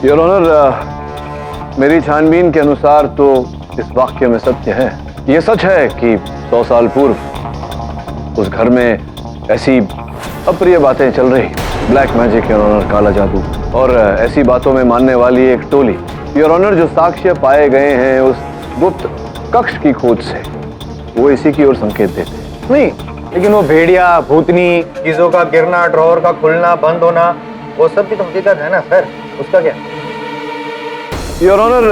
योर ऑनर, मेरी छानबीन के अनुसार तो इस वाक्य में सत्य है। ये सच है कि 100 साल पूर्व उस घर में ऐसी अप्रिय बातें चल रही, ब्लैक मैजिक योर ऑनर, काला जादू, और ऐसी बातों में मानने वाली एक टोली। योर ऑनर, जो साक्ष्य पाए गए हैं उस गुप्त कक्ष की खोज से, वो इसी की ओर संकेत देते हैं। नहीं, लेकिन वो भेड़िया, भूतनी, चीजों का गिरना, ड्रॉअर का खुलना बंद होना, वो सब भी तो हकीकत है ना सर, उसका क्या? योर ऑनर,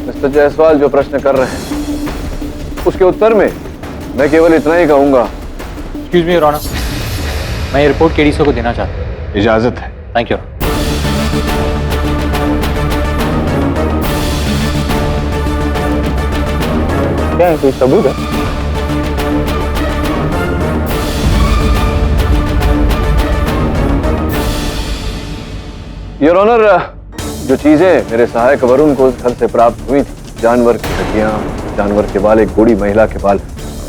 मिस्टर जायसवाल जो प्रश्न कर रहे हैं उसके उत्तर में मैं केवल इतना ही कहूंगा। एक्सक्यूज मी योर ऑनर, मैं ये रिपोर्ट केडीसी को देना चाहता हूँ। इजाजत है। Thank you. क्या है, कोई सबूत है? योर ऑनर, जो चीजें मेरे सहायक वरुण को उस घर से प्राप्त हुई थी, जानवर की हड्डियां, जानवर के बाल, एक बूढ़ी महिला के बाल,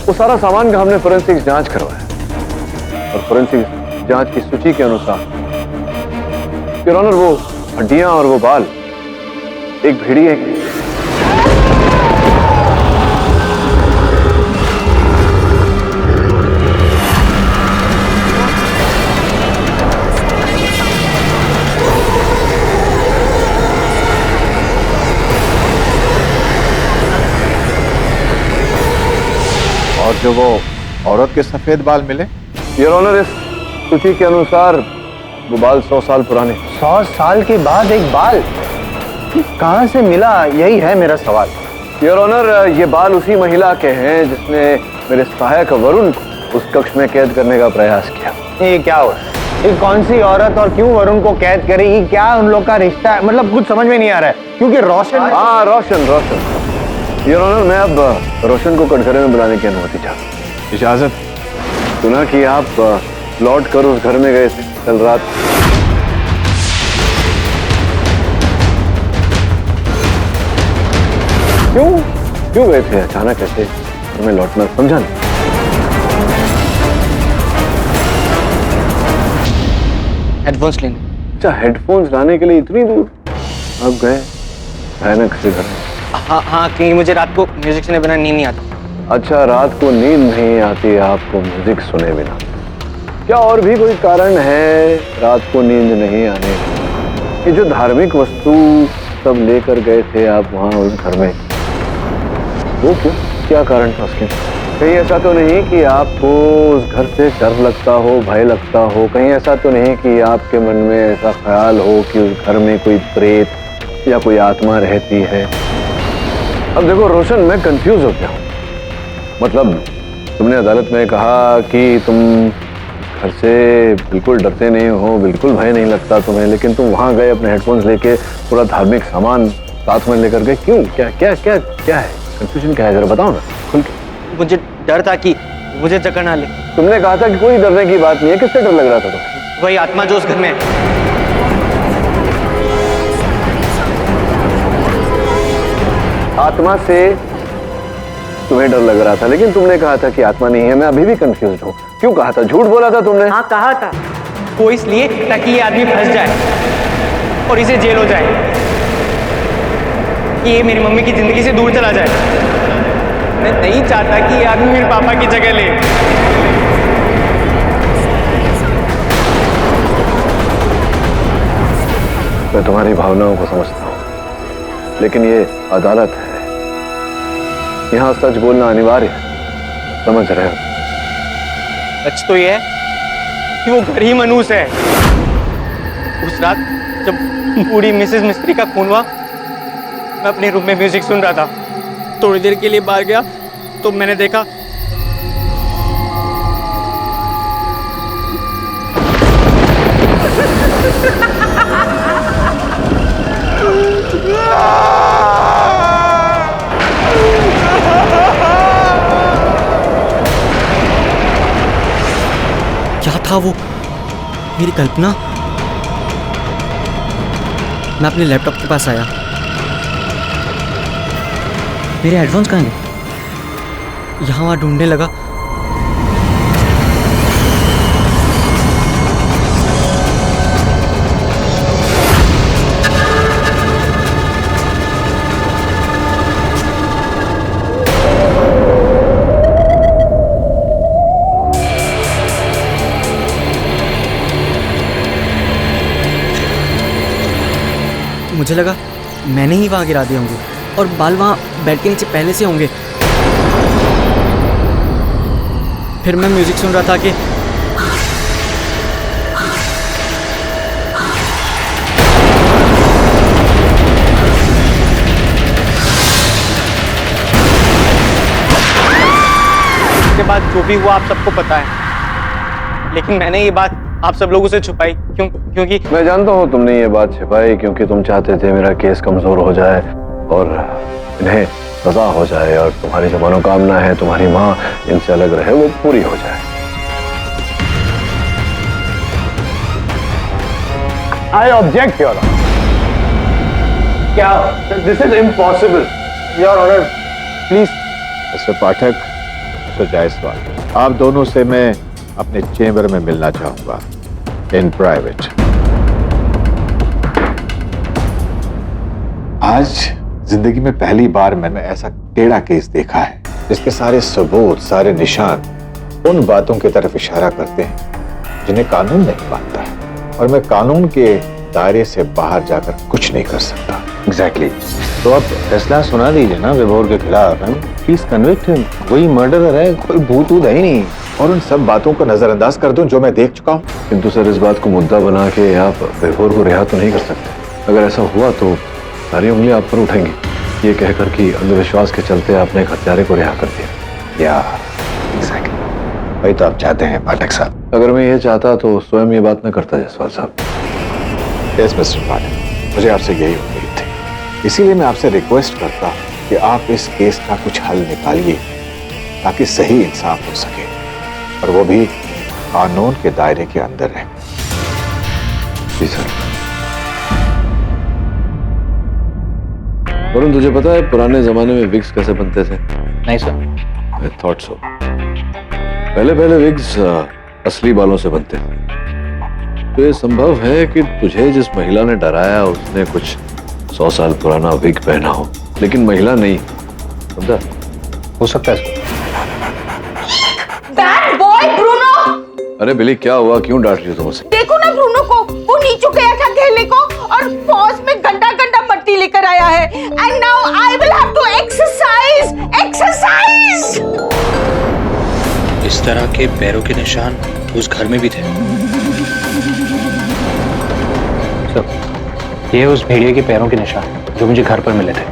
वो सारा सामान का हमने फोरेंसिक जांच करवाया और फोरेंसिक जांच की सूची के अनुसार योर ऑनर, वो हड्डियां और वो बाल एक भेड़िए के। और जो वो औरत के सफेद बाल मिले? योर ऑनर, इस सूची के अनुसार वो बाल 100 साल पुराने। 100 साल के बाद एक बाल कहां से मिला, यही है मेरा सवाल। योर ऑनर, ये बाल उसी महिला के हैं जिसने मेरे सहायक वरुण को उस कक्ष में कैद करने का प्रयास किया। ये क्या हो रहा है? ये कौन सी औरत और क्यों वरुण को कैद करेगी? क्या उन लोग का रिश्ता है? मतलब कुछ समझ में नहीं आ रहा है, क्योंकि रोशन। हाँ, रोशन। योर ऑनर, मैं अब रोशन को कटघरे में बुलाने की अनुमति चाहता हूँ। इजाजत। सुना कि आप लौट कर उस घर में गए थे कल रात। क्यों गए थे अचानक ऐसे घर में लौटना, समझा नहीं? हेडफोन्स लेने। अच्छा, हेडफोन्स लाने के लिए इतनी दूर आप गए? भयानक से घर में। हाँ, क्योंकि मुझे रात को म्यूजिक सुने बिना नींद नहीं आता। अच्छा, रात को नींद नहीं आती आपको म्यूजिक सुने बिना? क्या और भी कोई कारण है रात को नींद नहीं आने का? ये जो धार्मिक वस्तु सब लेकर गए थे आप वहां उस घर में, वो क्यों? क्या कारण था उसके? कहीं ऐसा तो नहीं कि आपको उस घर से डर लगता हो, भय लगता हो? कहीं ऐसा तो नहीं कि आपके मन में ऐसा ख्याल हो कि उस घर में कोई प्रेत या कोई आत्मा रहती है? अब देखो रोशन, मैं कंफ्यूज हो गया हूँ। मतलब तुमने अदालत में कहा कि तुम घर से बिल्कुल डरते नहीं हो, बिल्कुल भय नहीं लगता तुम्हें, लेकिन तुम वहां गए अपने हेडफोन्स लेके, पूरा धार्मिक सामान साथ में लेकर गए, क्यों? क्या क्या क्या क्या है कंफ्यूजन? क्या है जरा बताओ ना खुल के। मुझे डर था कि मुझे जकड़ ना ले। तुमने कहा था कि कोई डरने की बात नहीं है, किससे डर लग रहा था तुम्हें? वही आत्मा जो उस घर में है। आत्मा से तुम्हें डर लग रहा था, लेकिन तुमने कहा था कि आत्मा नहीं है। मैं अभी भी कंफ्यूज हूँ, क्यों कहा था? झूठ बोला था तुमने? हाँ कहा था, वो इसलिए ताकि ये आदमी फंस जाए और इसे जेल हो जाए, कि ये मेरी मम्मी की जिंदगी से दूर चला जाए। मैं नहीं चाहता कि ये आदमी मेरे पापा की जगह ले। मैं तुम्हारी भावनाओं को समझता हूँ, लेकिन ये अदालत है, यहाँ सच बोलना अनिवार्य है, समझ रहे हो? सच तो ये है कि वो घर ही मनूस है। उस रात जब बूढ़ी मिसेस मिस्त्री का खून हुआ, मैं अपने रूम में म्यूजिक सुन रहा था। थोड़ी देर के लिए बाहर गया तो मैंने देखा क्या था वो? मेरी कल्पना? मैं अपने लैपटॉप के पास आया। मेरे हेडफोन्स कहाँ गए? यहाँ वहाँ ढूंढने लगा। मुझे लगा मैंने ही वहाँ गिरा दिए होंगे और बाल वहाँ बेड के नीचे पहले से होंगे। फिर मैं म्यूजिक सुन रहा था कि उसके बाद जो भी हुआ आप सबको पता है, लेकिन मैंने ये बात आप सब लोगों से छुपाई क्योंकि मैं जानता हूँ तुमने ये बात छिपाई क्योंकि तुम चाहते थे मेरा केस कमजोर हो जाए और इन्हें सजा हो जाए और तुम्हारी जो मनोकामना है, तुम्हारी माँ इनसे अलग रहे, वो पूरी हो जाए। I object, Your Honor. क्या? This is impossible, Your Honor. Please. Mister Pathak, mister Jaiswal, आप दोनों से मैं अपने चेंबर में मिलना चाहूंगा, इन प्राइवेट। आज जिंदगी में पहली बार मैंने ऐसा टेढ़ा केस देखा है जिसके सारे सबूत, सारे निशान उन बातों की तरफ इशारा करते हैं जिन्हें कानून नहीं मानता, और मैं कानून के दायरे से बाहर जाकर कुछ नहीं कर सकता। एग्जैक्टली। तो आप फैसला सुना दीजिए ना विभोर के खिलाफ। प्लीज कन्विक्ट हिम, वही मर्डरर है, कोई भूत है ही नहीं। और उन सब बातों को नजरअंदाज कर दूं जो मैं देख चुका हूं। किंतु सर, इस बात को मुद्दा बना के आप विभोर को रिहा तो नहीं कर सकते। अगर ऐसा हुआ तो सारी उंगलियां आप पर उठेंगी, ये कहकर कि अंधविश्वास के चलते आपने एक हत्यारे को रिहा कर दिया। या एग्जैक्टली, वही तो आप चाहते हैं पाठक साहब। अगर मैं ये चाहता तो स्वयं ये बात न करता जायसवाल साहब। यस मिस्टर पाठक, मुझे आपसे यही उम्मीद थी, इसीलिए मैं आपसे रिक्वेस्ट करता कि आप इस केस का कुछ हल निकालिए ताकि सही इंसाफ हो सके, और वो भी कानून के दायरे के अंदर है। जी सर। वरुण, तुझे पता है पुराने जमाने में विग्स कैसे बनते थे? नहीं सर। I thought so. पहले विग्स असली बालों से बनते थे। तो ये संभव है कि तुझे जिस महिला ने डराया उसने कुछ 100 साल पुराना विग पहना हो, लेकिन महिला नहीं, समझा? हो सकता है। Bad boy Bruno! अरे बिली, क्या हुआ? क्यों डांट रही हो तुम उसे? देखो ना ब्रूनो को, वो नीचे गया था खेलने को और पॉज में गंदा गंदा मट्टी लेकर आया है। And now I will have to exercise. इस तरह के पैरों के निशान उस घर में भी थे। सर, ये उस भेड़िए के पैरों के निशान जो मुझे घर पर मिले थे।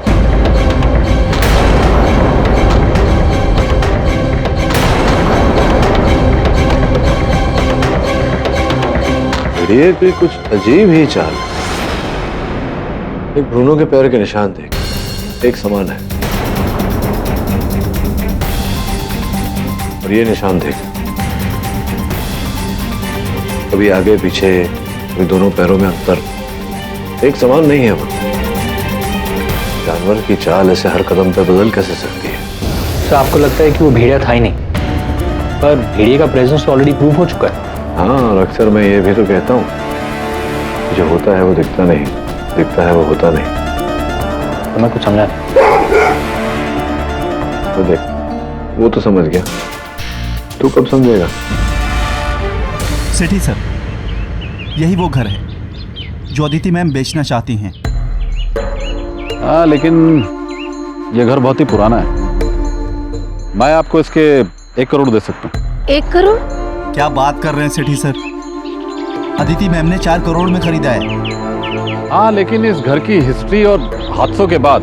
ये कोई कुछ अजीब ही चाल है। एक ब्रूनो के पैर के निशान देख, एक समान है, और ये निशान देख, कभी आगे पीछे, कभी दोनों पैरों में अंतर, एक समान नहीं है वो। जानवर की चाल ऐसे हर कदम पे बदल कैसे सकती है? तो आपको लगता है कि वो भेड़िया था ही नहीं, पर भेड़िए का प्रेजेंस ऑलरेडी प्रूव हो चुका है। हाँ, और अक्सर मैं ये भी तो कहता हूँ, जो होता है वो दिखता नहीं, दिखता है वो होता नहीं। तो मैं कुछ समझा तो देख, वो तो समझ गया, तू कब समझेगा? सेठी सर, यही वो घर है जो अदिति मैम बेचना चाहती हैं। हाँ, लेकिन ये घर बहुत ही पुराना है। मैं आपको इसके 1 करोड़ दे सकता हूँ। 1 करोड़? क्या बात कर रहे हैं सेठी सर, अदिति मैम ने 4 करोड़ में खरीदा है। हाँ, लेकिन इस घर की हिस्ट्री और हादसों के बाद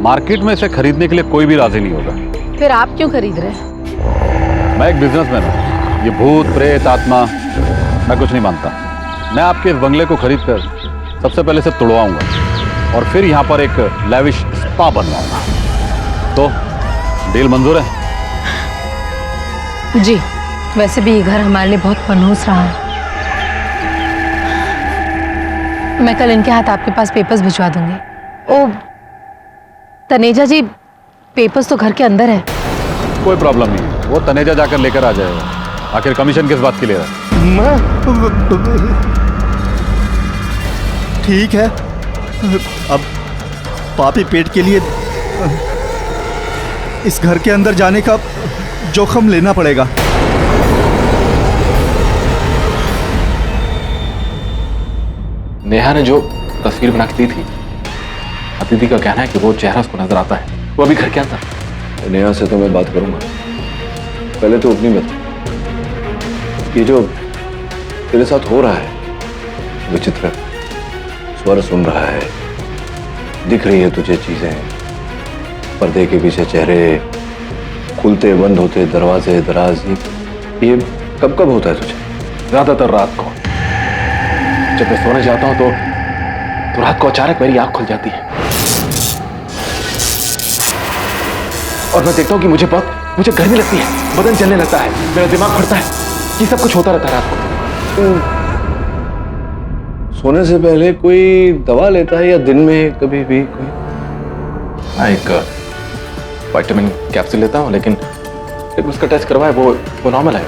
मार्केट में इसे खरीदने के लिए कोई भी राजी नहीं होगा। फिर आप क्यों खरीद रहे हैं? मैं एक बिजनेसमैन हूँ, ये भूत प्रेत आत्मा मैं कुछ नहीं मानता। मैं आपके इस बंगले को खरीद कर सबसे पहले इसे तोड़वाऊंगा और फिर यहाँ पर एक लैविश स्पा बनवाऊंगा। तो डील मंजूर है? जी, वैसे भी ये घर हमारे लिए बहुत मनहूस रहा है। मैं कल इनके हाथ आपके पास पेपर्स भिजवा दूंगी। ओ तनेजा जी, पेपर्स तो घर के अंदर है। कोई प्रॉब्लम नहीं, वो तनेजा जाकर लेकर आ जाएगा। आखिर कमीशन किस बात के लिए है? ठीक है, अब पापी पेट के लिए इस घर के अंदर जाने का जोखम लेना पड़ेगा। नेहा ने जो तस्वीर बना के दी थी, अदिति का कहना है कि वो चेहरा उसको नजर आता है, वो अभी घर के अंदर। नेहा से तो मैं बात करूंगा, पहले तो अपनी बता, ये जो तेरे साथ हो रहा है विचित्र, स्वर सुन रहा है, दिख रही है तुझे चीजें, पर्दे के पीछे चेहरे, खुलते बंद होते दरवाजे दराज, ये कब कब होता है तुझे? ज्यादातर रात को। जब मैं सोने जाता हूं तो रात को अचानक मेरी आंख खुल जाती है और मैं देखता हूं कि मुझे गर्मी लगती है, बदन जलने लगता है, मेरा दिमाग फटता है, ये सब कुछ होता रहता है रात को। सोने से पहले कोई दवा लेता है या दिन में कभी भी कोई? हाँ, एक विटामिन कैप्सूल लेता हूँ, लेकिन उसका टेस्ट करवाया, वो नॉर्मल है,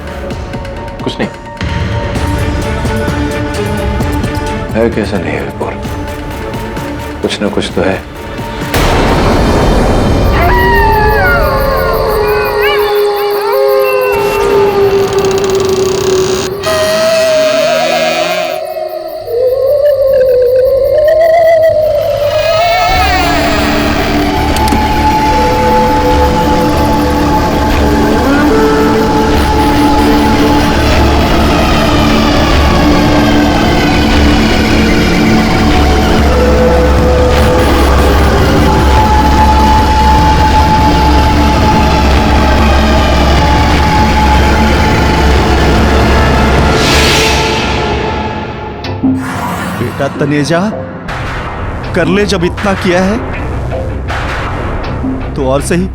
कुछ नहीं है। कैसा नहीं है विपुल, कुछ ना कुछ तो है। बेटा तनेजा, कर ले, जब इतना किया है तो और सही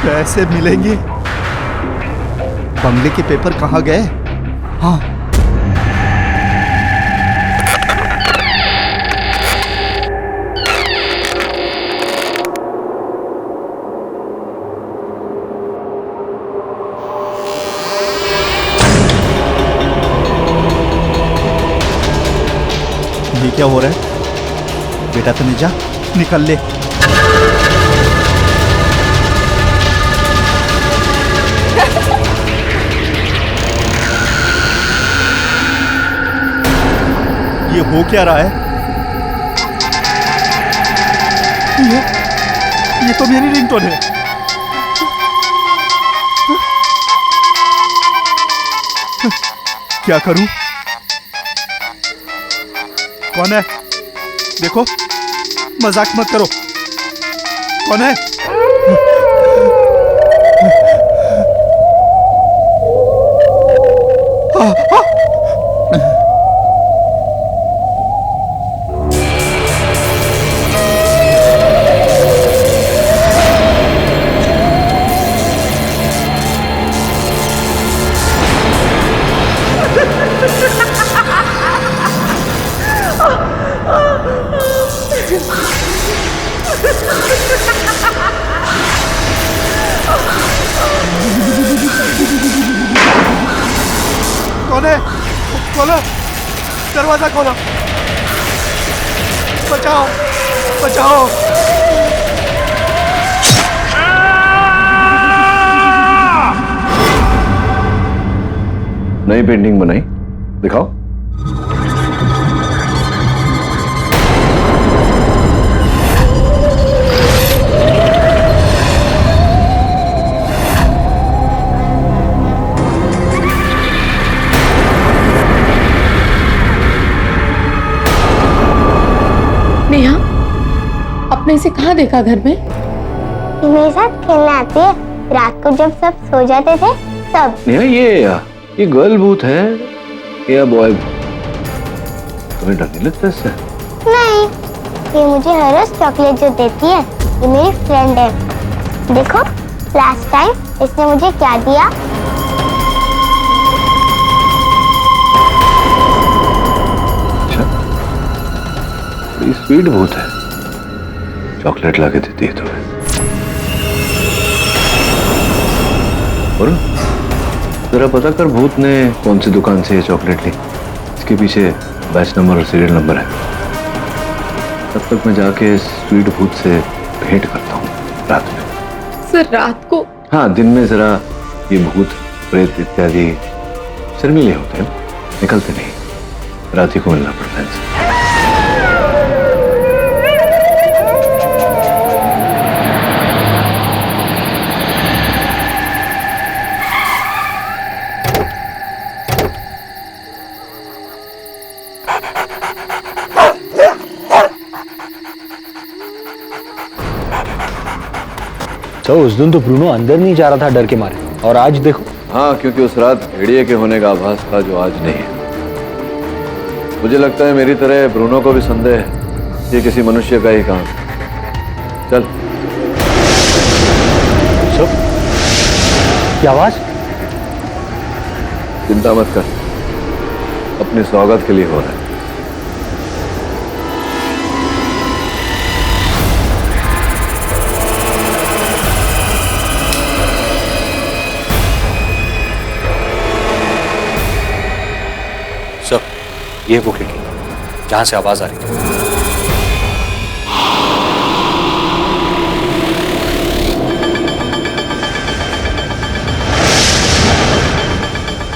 पैसे मिलेंगे। बंगले के पेपर कहाँ गए? हाँ, ये क्या हो रहा है? बेटा तनेजा, निकल ले। ये हो क्या रहा है? ये तो मेरी रिंगटोन है। क्या करूं? कौन है? देखो, मजाक मत करो। कौन है? कौन है? खोलो, दरवाजा खोलो। बचाओ, बचाओ। नई पेंटिंग बनाई, दिखाओ। नेहा, आपने इसे कहाँ देखा घर में? ये मेरे साथ खेलने आती है, रात को जब सब सो जाते थे तब। नेहा, ये गर्ल भूत है या बॉय भूत? तुम्हें डर नहीं लगता इससे? नहीं, ये मुझे हर रोज चॉकलेट जो देती है, ये मेरी फ्रेंड है। देखो, लास्ट टाइम इसने मुझे क्या दिया? अच्छा, बड़ी स्वीट भूत है, चॉकलेट लाके देती है तुम्हें। और जरा पता कर भूत ने कौन सी दुकान से ये चॉकलेट ली, इसके पीछे बैच नंबर और सीरियल नंबर है। तब तक मैं जाके स्वीट भूत से भेंट करता हूँ रात में। सर रात को? हाँ, दिन में जरा ये भूत प्रेत इत्यादि शर्मीले होते हैं, निकलते नहीं, रात ही को मिलना पड़ता है इनसे। तो उस दिन तो ब्रूनो अंदर नहीं जा रहा था डर के मारे, और आज देखो। हाँ, क्योंकि उस रात भेड़िए के होने का आभास था जो आज नहीं है। मुझे लगता है मेरी तरह ब्रूनो को भी संदेह है ये किसी मनुष्य का ही काम। चल। सब क्या आवाज? चिंता मत कर, अपने स्वागत के लिए हो रहा है। सब ये वो खिड़की जहां से आवाज आ रही थी।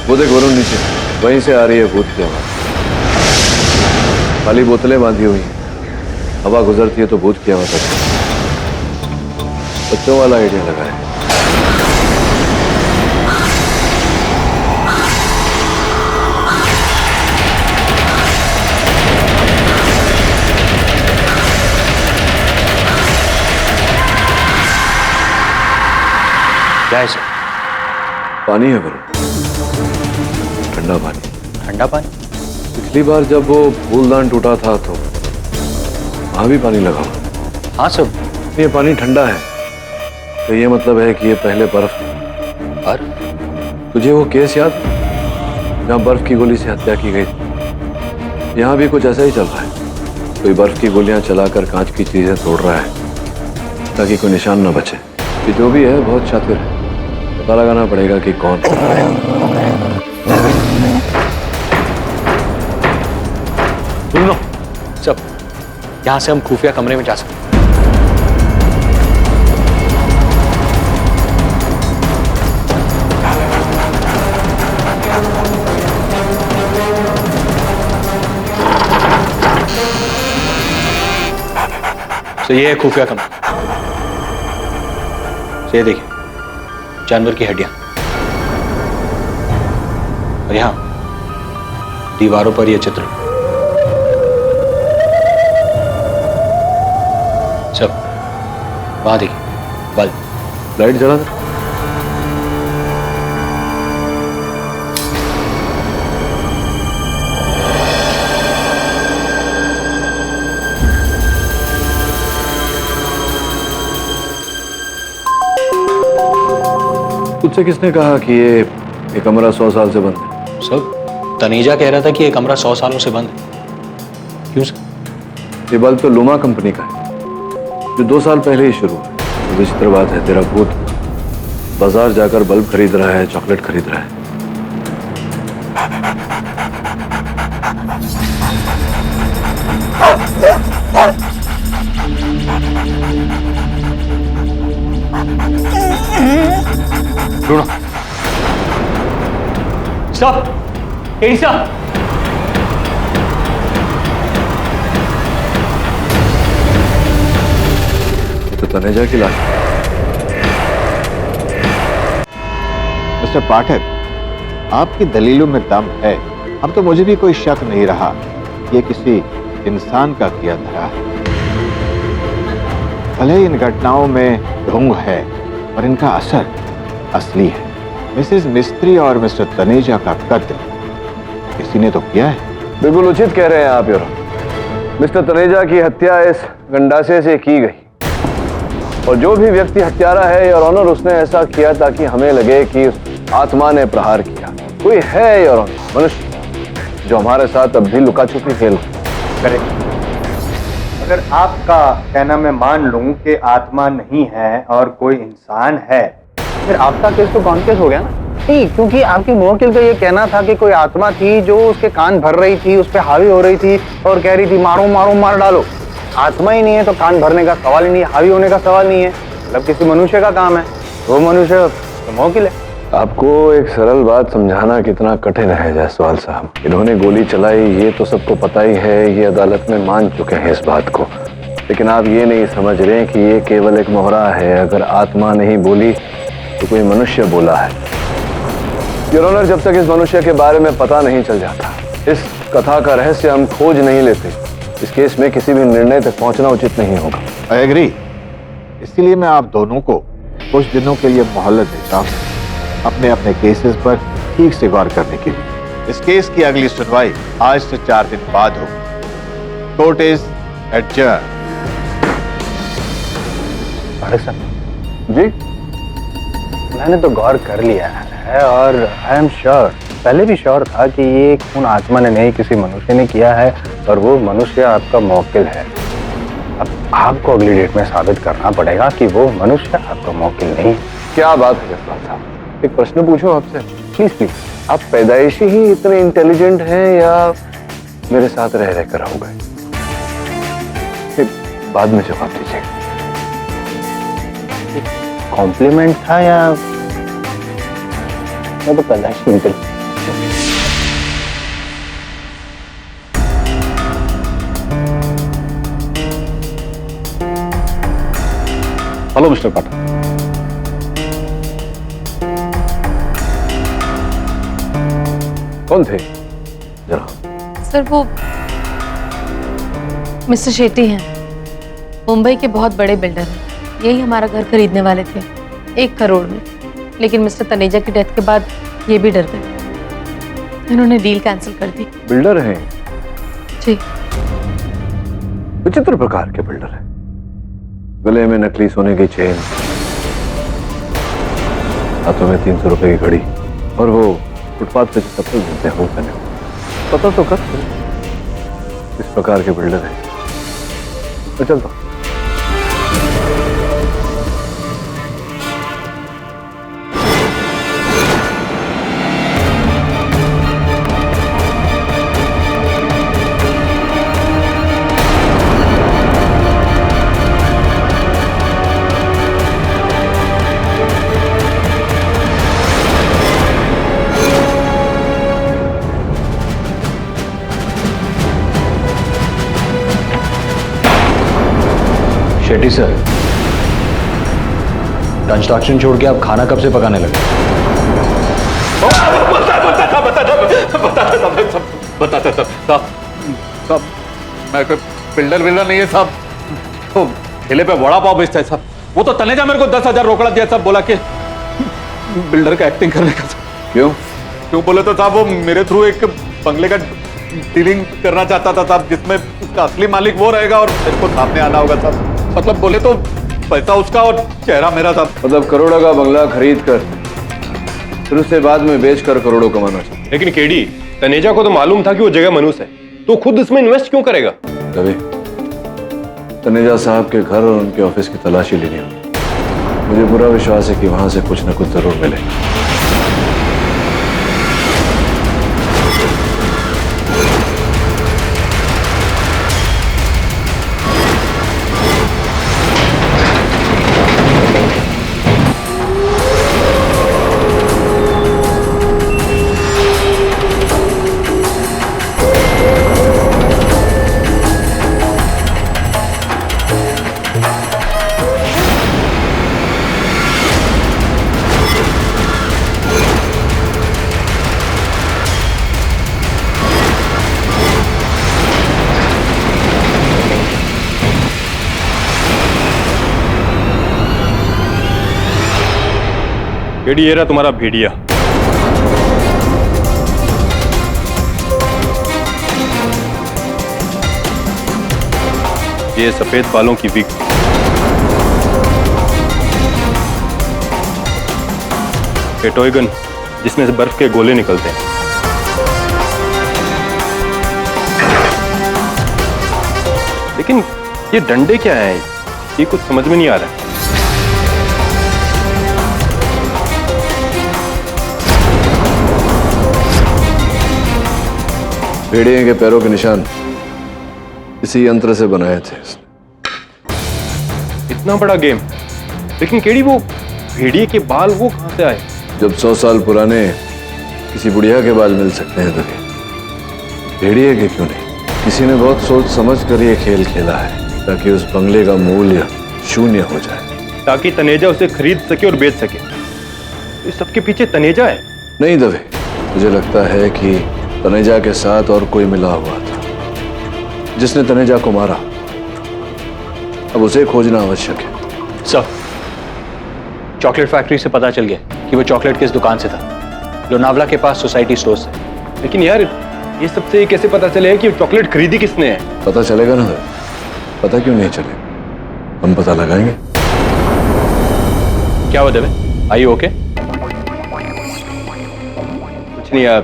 वो देख वरुण नीचे, वहीं से आ रही है भूत की आवाज। खाली बोतलें बांधी हुई हैं, हवा गुजरती है तो भूत की आवाज आती है। बच्चों वाला आइडिया लगा है। क्या है सर? पानी है वरुण, ठंडा पानी। ठंडा पानी? पिछली बार जब वो फूलदान टूटा था तो वहां भी पानी लगा हुआ। हाँ सब। ये पानी ठंडा है तो ये मतलब है कि ये पहले बर्फ थी। बर्फ? तुझे वो केस याद जहाँ बर्फ की गोली से हत्या की गई थी? यहाँ भी कुछ ऐसा ही चल रहा है। कोई बर्फ की गोलियां चलाकर कांच की चीजें तोड़ रहा है ताकि कोई निशान न बचे। ये जो भी है बहुत शातिर है, पता लगाना पड़ेगा कि कौन। ब्रूनो, सब यहां से हम खुफिया कमरे में जा सकते हैं। तो ये है खुफिया कमरा। ये देखिए, जानवर की हड्डियां, और यहां दीवारों पर ये चित्र। सब वहां देखिए, बल्ब। लाइट जला दे। तुझसे किसने कहा कि ये कमरा 100 साल से बंद है? सब तनेजा कह रहा था कि ये कमरा 100 सालों से बंद है। क्यों सर? ये बल्ब तो लुमा कंपनी का है, जो 2 साल पहले ही शुरू हुआ। तो विचित्र बात है, तेरा भूत बाजार जाकर बल्ब खरीद रहा है, चॉकलेट खरीद रहा है। ढूंढो। स्टॉप! स्टॉप! तो तनेजा की लाश। मिस्टर पाठक, आपकी दलीलों में दम है। अब तो मुझे भी कोई शक नहीं रहा ये किसी इंसान का किया धरा है। भले इन घटनाओं में ढोंग है और इनका असर असली है। मिसेस मिस्त्री और मिस्टर तनेजा का कत्ल किसी ने तो किया है। बिल्कुल उचित कह रहे हैं आप योर ऑनर। मिस्टर तनेजा की हत्या इस गंडासे से की गई, और जो भी व्यक्ति हत्यारा है योर ऑनर, उसने ऐसा किया ताकि हमें लगे कि उस आत्मा ने प्रहार किया। कोई है योर ऑनर, मनुष्य जो हमारे साथ अब भी लुका छुपी खेल करे। अगर आपका कहना मैं मान लूं कि आत्मा नहीं है और कोई इंसान है, फिर आपका केस तो कौन केस हो गया ना? नहीं, क्योंकि आपकी मुवक्किल का ये कहना था कि कोई आत्मा थी जो उसके कान भर रही थी, उस पर हावी हो रही थी और कह रही थी मारो मारो मार डालो। आत्मा ही नहीं है तो कान भरने का सवाल ही नहीं है, हावी होने का सवाल नहीं है। मतलब किसी मनुष्य का काम है, वो मनुष्य तो मुवक्किल है। आपको एक सरल बात समझाना कितना कठिन है जायसवाल साहब। इन्होंने गोली चलाई ये तो सबको पता ही है, ये अदालत में मान चुके हैं इस बात को। लेकिन आप ये नहीं समझ रहे कि ये केवल एक मोहरा है। अगर आत्मा नहीं बोली तो कोई मनुष्य बोला है। योर ऑनर, जब तक इस मनुष्य के बारे में पता नहीं चल जाता, इस कथा का रहस्य हम खोज नहीं लेते, इस केस में किसी भी निर्णय तक पहुंचना उचित नहीं होगा। I agree. इसीलिए मैं आप दोनों को कुछ दिनों के लिए मोहलत देता हूँ अपने अपने केसेस पर ठीक से गौर करने के लिए। इस केस की अगली सुनवाई आज से 4 दिन बाद होगी। Court is adjourn. जी, मैंने तो गौर कर लिया है और आई एम श्योर, पहले भी श्योर था कि ये खून आत्मा ने नहीं किसी मनुष्य ने किया है और वो मनुष्य आपका मुवक्किल है। अब आपको अगली डेट में साबित करना पड़ेगा कि वो मनुष्य आपका मुवक्किल नहीं। क्या बात है जसपाल साहब, एक प्रश्न पूछूं आपसे? Please please. आप पैदाइशी ही इतने इंटेलिजेंट हैं या मेरे साथ रह रहकर हो गए? बाद में जवाब दीजिएगा। कॉम्प्लीमेंट था या मैं तो पैदाइशी इंटेलिजेंट। हेलो मिस्टर पाठक। कौन थे जरा? सर वो मिस्टर शेट्टी हैं, मुंबई के बहुत बड़े बिल्डर हैं। यही हमारा घर खरीदने वाले थे 1 करोड़ में, लेकिन मिस्टर तनेजा की डेथ के बाद ये भी डर गए। इन्होंने डील कैंसिल कर दी। बिल्डर हैं? जी। विचित्र प्रकार के बिल्डर हैं। गले में नकली सोने की चेन, हाथों में 300 रुपए की घड़ी, और वो फुटपाथ पे चप्पल मिलते हैं वो पहने हुए। पता तो कर इस प्रकार के बिल्डर हैं। मैं चलता हूं। शेट्टी सर, कंस्ट्रक्शन छोड़ के आप खाना कब से पकाने लगे? बताता साहब, मैं कोई बिल्डर नहीं है साहब। तो ठेले पे वड़ा पाव बेचता है साहब। वो तो तनेजा मेरे को 10,000 रोकड़ा दिया साहब, बोला कि बिल्डर का एक्टिंग करने का। क्यों बोले तो साहब वो मेरे थ्रू एक बंगले का डीलिंग करना चाहता था साहब, जिसमें उसका असली मालिक वो रहेगा और मेरे को सामने आना होगा साहब। मतलब बोले तो पैसा उसका और चेहरा मेरा साहब। मतलब करोड़ों का बंगला खरीद कर फिर उससे बाद में बेच कर करोड़ों कमाना चाहता। लेकिन केडी, तनेजा को तो मालूम था कि वो जगह मनूस है, तो खुद इसमें इन्वेस्ट क्यों करेगा? रवि, तनेजा साहब के घर और उनके ऑफिस की तलाशी लेनी होगी। मुझे पूरा विश्वास है कि वहां से कुछ न कुछ जरूर मिलेगा। केडी, ये रहा तुम्हारा भेड़िया। ये सफेद बालों की विग। ये टॉय गन जिसमें से बर्फ के गोले निकलते हैं। लेकिन ये डंडे क्या हैं? ये कुछ समझ में नहीं आ रहा है। भेड़िए के पैरों के निशान इसी यंत्र से बनाए थे इसने। इतना बड़ा गेम, लेकिन केडी वो भेड़िए के बाल वो कहां से आए? जब 100 साल पुराने किसी बुढ़िया के बाल मिल सकते हैं तो भेड़िए के क्यों नहीं? किसी ने बहुत सोच समझ कर ये खेल खेला है ताकि उस बंगले का मूल्य शून्य हो जाए, ताकि तनेजा उसे खरीद सके और बेच सके। इस सबके पीछे तनेजा है? नहीं दवे, मुझे लगता है कि तनेजा के साथ और कोई मिला हुआ था जिसने तनेजा को मारा। अब उसे खोजना आवश्यक है। सर, चॉकलेट फैक्ट्री से पता चल गया कि वो चॉकलेट किस दुकान से था। लोनावला के पास सोसाइटी स्टोर से। लेकिन यार, ये सबसे कैसे पता चले कि चॉकलेट खरीदी किसने है? पता चलेगा ना दवे, पता क्यों नहीं चलेगा? हम पता लगाएंगे। क्या हुआ दवे? आई ओके? कुछ नहीं यार,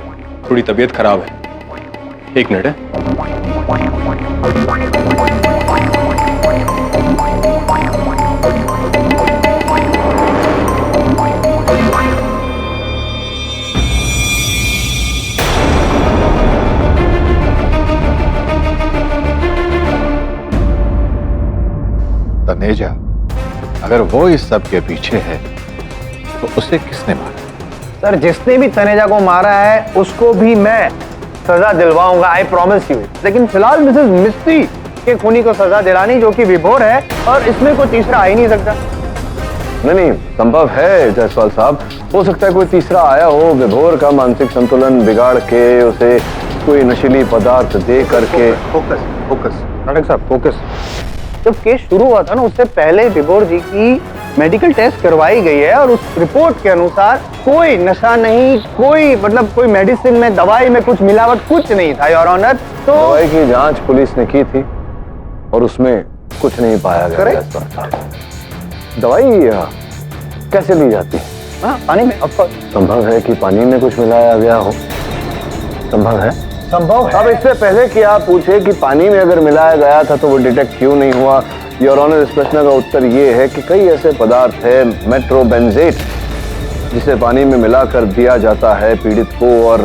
थोड़ी तबीयत खराब है। एक मिनट है। तनेजा, अगर वो इस सब के पीछे है तो उसे किसने मारा? सर, जिसने भी तनेजा को मारा है उसको भी मैं सजा दिलवाऊंगा, आई प्रॉमिस यू। लेकिन फिलहाल मिसेस मिस्त्री के खूनी को सजा दिलानी, जो कि विभोर है, और इसमें कोई तीसरा आ ही नहीं सकता। नहीं, संभव है जायसवाल साहब, हो सकता है कोई तीसरा आया हो विभोर का मानसिक संतुलन बिगाड़ के, उसे कोई नशीली पदार्थ दे करके। फोकस फोकस नाटक साहब, फोकस। जब केस शुरू हुआ था ना, उससे पहले विभोर जी की मेडिकल टेस्ट करवाई गई है और उस रिपोर्ट के अनुसार कोई नशा नहीं, कोई मतलब कोई मेडिसिन में, दवाई में कुछ मिलावट कुछ नहीं था, योर ऑनर। तो दवाई की जांच पुलिस ने की थी और उसमें कुछ नहीं पाया गया। दवाई कैसे ली जाती है? हाँ, पानी में। संभव है कि पानी में कुछ मिलाया गया हो। संभव है, संभव। अब इससे पहले कि आप पूछे कि पानी में अगर मिलाया गया था तो वो डिटेक्ट क्यों नहीं हुआ, योर ऑनर, इस प्रश्न का उत्तर ये है कि कई ऐसे पदार्थ है, मेट्रोबेंजेट, जिसे पानी में मिलाकर दिया जाता है पीड़ित को, और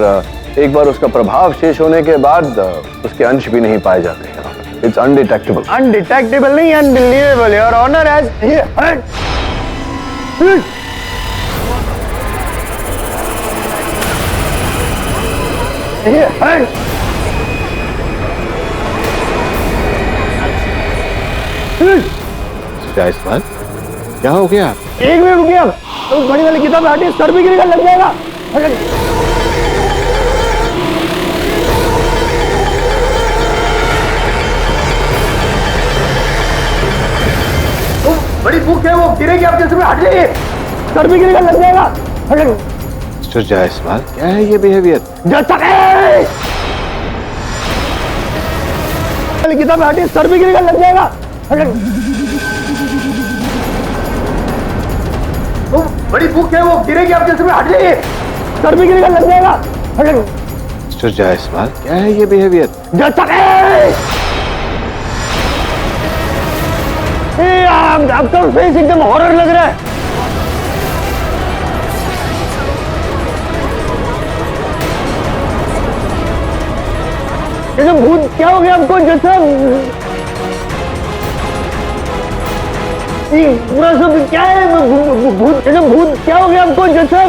एक बार उसका प्रभाव शेष होने के बाद उसके अंश भी नहीं पाए जाते हैं। It's undetectable. अनडिटेक्टेबल नहीं, अनबिलीवेबल, योर ऑनर। एज जायसवाल, क्या हो गया? एक मिनट रुकिए आप, तो बड़ी वाली किताब हटे, सर भी गिरेगा, लग जाएगा। बड़ी बुक है, वो गिरेगी आपके सर में, हट जाइए, सर भी गिरेगा, लग जाएगा। मिस्टर जायसवाल, क्या है ये बिहेवियर? किताब हटे, सर भी गिरेगा, लग जाएगा। बड़ी बुक है, वो गिरेगी आपके सर में, हट जाइए, सर भी गिरेगा, लग जाएगा। मिस्टर जायसवाल, क्या है ये बिहेवियर? आपका फेस एकदम हॉरर लग रहा है। एकदम भूत, क्या हो गया आपको? जैसा ये पूरा सब क्या है? भूत, एकदम भूत, क्या हो गया आपको? जैसा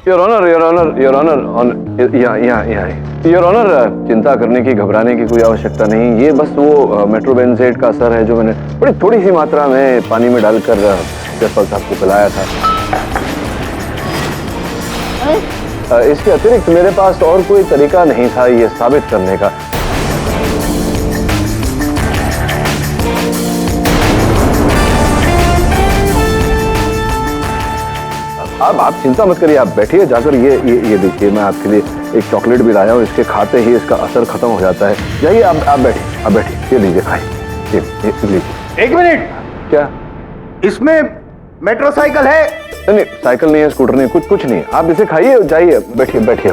your honour, your honour, your honour, your honour, चिंता करने की, घबराने की कोई आवश्यकता नहीं। ये बस वो मेट्रोबेंजेट का असर है जो मैंने बड़ी थोड़ी सी मात्रा में पानी में डालकर जयपाल साहब को पिलाया था। इसके अतिरिक्त मेरे पास और कोई तरीका नहीं था ये साबित करने का। आप चिंता मत करिए, आप बैठिए, जाकर ये देखिए, मैं आपके लिए एक चॉकलेट भी लाया हूँ, इसके खाते ही इसका असर खत्म हो जाता है। जाइए आप बैठिए, ये लीजिए, खाइए, ये लीजिए। एक मिनट, क्या इसमें मेट्रोसाइकिल है? नहीं, साइकिल नहीं है, स्कूटर नहीं, कुछ नहीं है। आप इसे खाइए, जाइए, बैठिए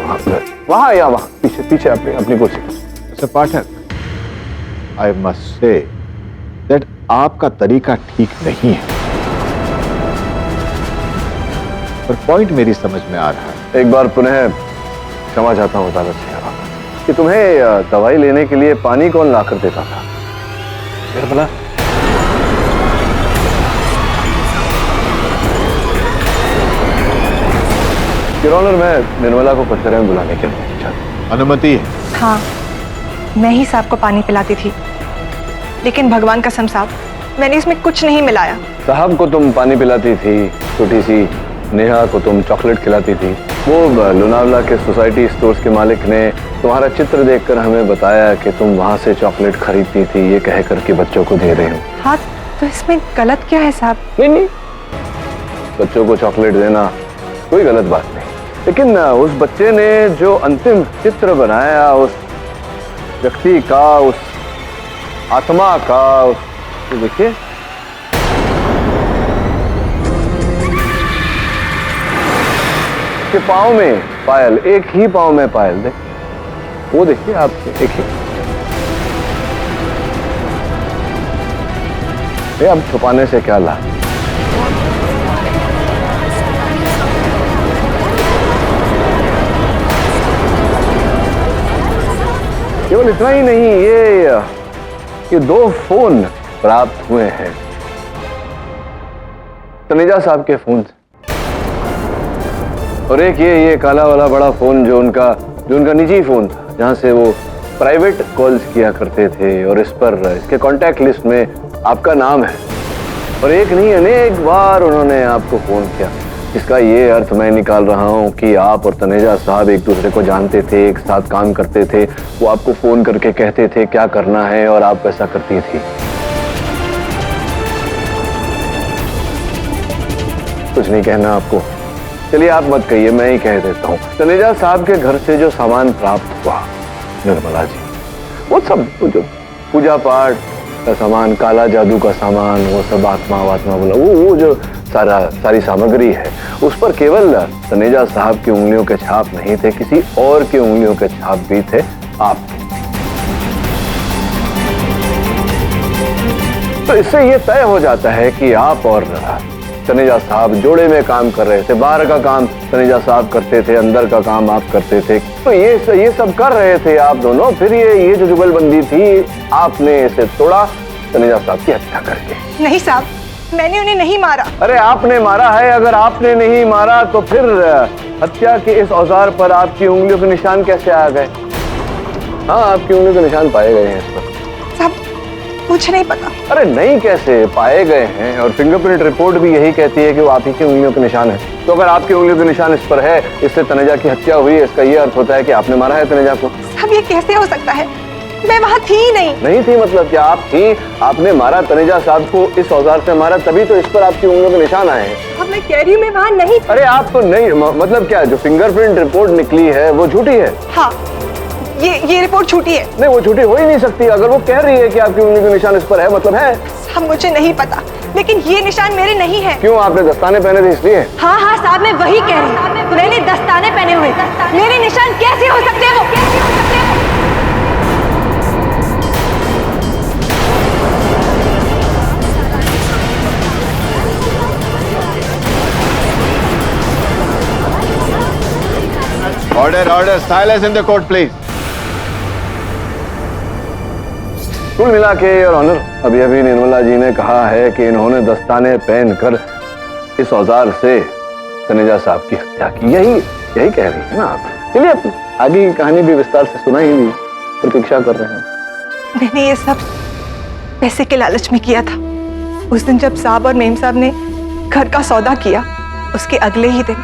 वहाँ या वहाँ पीछे अपनी कुर्सी। Mister Pathak, I must say that आपका तरीका ठीक नहीं है, पर पॉइंट मेरी समझ में आ रहा है। एक बार पुनः क्षमा चाहता हूँ अदालत से कि तुम्हें दवाई लेने के लिए पानी कौन ला कर देता था? फिर भला ऑनर, मैं निर्मला को कचहरे में बुलाने के लिए चाहता। अनुमति है? हाँ, मैं ही साहब को पानी पिलाती थी, लेकिन भगवान कसम साहब, मैंने इसमें कुछ नहीं मिलाया। साहब को तुम पानी पिलाती थी, छोटी सी नेहा को तुम चॉकलेट खिलाती थी। वो लोनावला के सोसाइटी स्टोर्स के मालिक ने तुम्हारा चित्र देखकर हमें बताया कि तुम वहां से चॉकलेट खरीदती थी, ये कह कर के बच्चों को दे रहे हो। हाँ, तो इसमें गलत क्या है साहब? नहीं, बच्चों को चॉकलेट देना कोई गलत बात नहीं, लेकिन उस बच्चे ने जो अंतिम चित्र बनाया उस व्यक्ति का, उस आत्मा का, तो देखिए, के पाँव में पायल, एक ही पाँव में पायल, देख वो देखिए आप, एक ही। अब छुपाने से क्या ला? केवल इतना ही नहीं, ये 2 फोन प्राप्त हुए हैं तनेजा साहब के फोन से, और एक ये काला वाला बड़ा फोन जो उनका निजी फोन था, जहां से वो प्राइवेट कॉल्स किया करते थे, और इस पर इसके कांटेक्ट लिस्ट में आपका नाम है। और एक नहीं, अनेक बार उन्होंने आपको फोन किया। इसका ये अर्थ मैं निकाल रहा हूं कि आप और तनेजा साहब एक दूसरे को जानते थे, एक साथ काम करते थे। वो आपको फोन करके कहते थे क्या करना है और आप वैसा करती थी। कुछ नहीं कहना आपको, चलिए आप मत कहिए, मैं ही कह देता हूँ। तनेजा साहब के घर से जो सामान प्राप्त हुआ निर्मला जी, वो सब जो पूजा पाठ का सामान, काला जादू का सामान, वो सब आत्मा बोला, वो जो सारी सामग्री है, उस पर केवल तनेजा साहब की उंगलियों के छाप नहीं थे, किसी और की उंगलियों के छाप भी थे, आपके। तो इससे ये तय हो जाता है कि आप और तनेजा साहब जोड़े में काम कर रहे थे। बाहर का काम तनेजा साहब करते थे, अंदर का काम आप करते थे। तो ये सब कर रहे थे आप दोनों। फिर ये जो जुगलबंदी थी, आपने इसे तोड़ा तनेजा साहब की हत्या करके। नहीं साहब, मैंने उन्हें नहीं मारा। अरे आपने मारा है। अगर आपने नहीं मारा तो फिर हत्या के इस औजार पर आपकी उंगलियों के निशान कैसे आ गए? हाँ, आपकी उंगलियों के निशान पाए गए हैं इस पर। साहब, मुझे नहीं पता। अरे नहीं, कैसे पाए गए हैं? और फिंगरप्रिंट रिपोर्ट भी यही कहती है कि वो आप ही की उंगलियों के निशान है। तो अगर आपकी उंगलियों के निशान इस पर है, इससे तनेजा की हत्या हुई, इसका ये अर्थ होता है कि आपने मारा है तनेजा को। साहब, ये कैसे हो सकता है? मैं वहाँ थी ही नहीं। नहीं थी मतलब क्या? आप थी, आपने मारा तनेजा साहब को, इस औजार से मारा, तभी तो इस पर आपकी उंगलियों के निशान आए हैं। अब मैं कह रही हूँ मैं वहाँ नहीं। अरे आप तो नहीं, मतलब क्या, जो फिंगरप्रिंट रिपोर्ट निकली है वो झूठी है? हाँ, ये रिपोर्ट झूठी है। नहीं, वो झूठी हो ही नहीं सकती। अगर वो कह रही है कि आपकी उंगली के निशान इस पर है, मतलब है। साहब मुझे नहीं पता, लेकिन ये निशान मेरे नहीं है। क्यों, आपने दस्ताने पहने थे इसलिए? हाँ हाँ साहब, मैं वही कह रही हूँ, मैंने दस्ताने पहने हुए, मेरे निशान कैसे हो सकते हैं वो? Order order, silence in the court please. कुल मिला के योर ऑनर, अभी अभी निर्मला जी ने कहा है कि इन्होंने दस्ताने पहनकर इस औजार से तनेजा साहब की हत्या की। यही कह रही है ना आप? चलिए अब आगे की कहानी भी विस्तार से सुनाई नहीं, प्रतीक्षा कर रहे हैं। मैंने ये सब पैसे के लालच में किया था। उस दिन जब साहब और मेम साहब ने घर का सौदा किया, उसके अगले ही दिन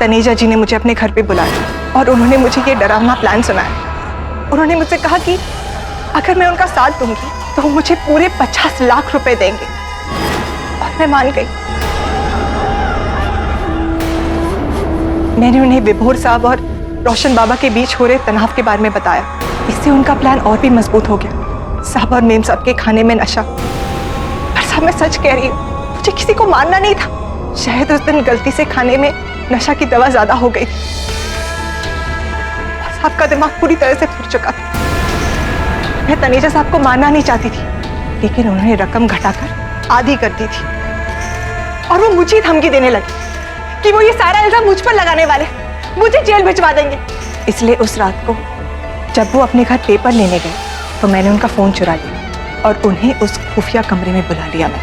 तनेजा जी ने मुझे अपने घर पे बुलाया और उन्होंने मुझे ये डरावना प्लान सुनाया। उन्होंने मुझसे कहा कि अगर मैं उनका साथ दूंगी तो वो मुझे पूरे 50 लाख रुपए देंगे, और मैं मान गई। मैंने उन्हें विभोर साहब और रोशन बाबा के बीच हो रहे तनाव के बारे में बताया। इससे उनका प्लान और भी मजबूत हो गया। साहब और मेम साहब के खाने में नशा। पर साहब मैं सच कह रही हूँ, मुझे किसी को मारना नहीं था। शायद उस दिन गलती से खाने में नशा की दवा ज्यादा हो गई। साहब का दिमाग पूरी तरह से फूट चुका था। मैं तनेजा साहब को मारना नहीं चाहती थी, लेकिन उन्होंने रकम घटाकर आधी कर दी थी और वो मुझे धमकी देने लगी कि वो ये सारा इल्जाम मुझ पर लगाने वाले, मुझे जेल भिजवा देंगे। इसलिए उस रात को जब वो अपने घर पेपर लेने गए तो मैंने उनका फोन चुरा लिया और उन्हें उस खुफिया कमरे में बुला लिया। मैं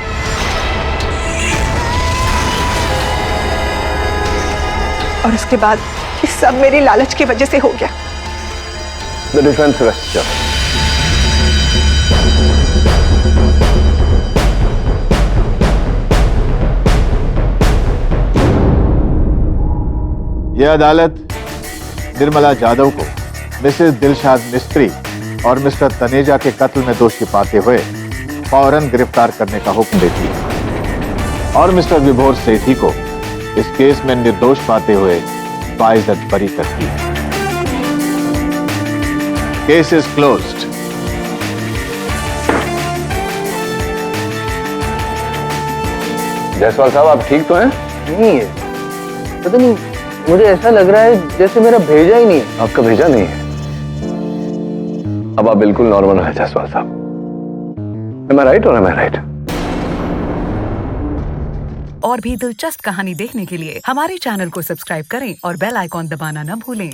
और उसके बाद ये सब मेरी लालच की वजह से हो गया। The defence rest. यह अदालत निर्मला जाधव को मिसेस दिलशाद मिस्त्री और मिस्टर तनेजा के कत्ल में दोषी पाते हुए फौरन गिरफ्तार करने का हुक्म देती है और मिस्टर विभोर सेठी को इस केस में निर्दोष पाते हुए बाइज्जत बरी करती है। Case is closed. जायसवाल साहब, आप ठीक तो हैं? नहीं है, पता नहीं, मुझे ऐसा लग रहा है जैसे मेरा भेजा ही नहीं है। आपका भेजा नहीं है? अब आप बिल्कुल नॉर्मल हैं जायसवाल साहब। Am I right or am I right? और भी दिलचस्प कहानी देखने के लिए हमारे चैनल को सब्सक्राइब करें और बेल आइकॉन दबाना न भूलें।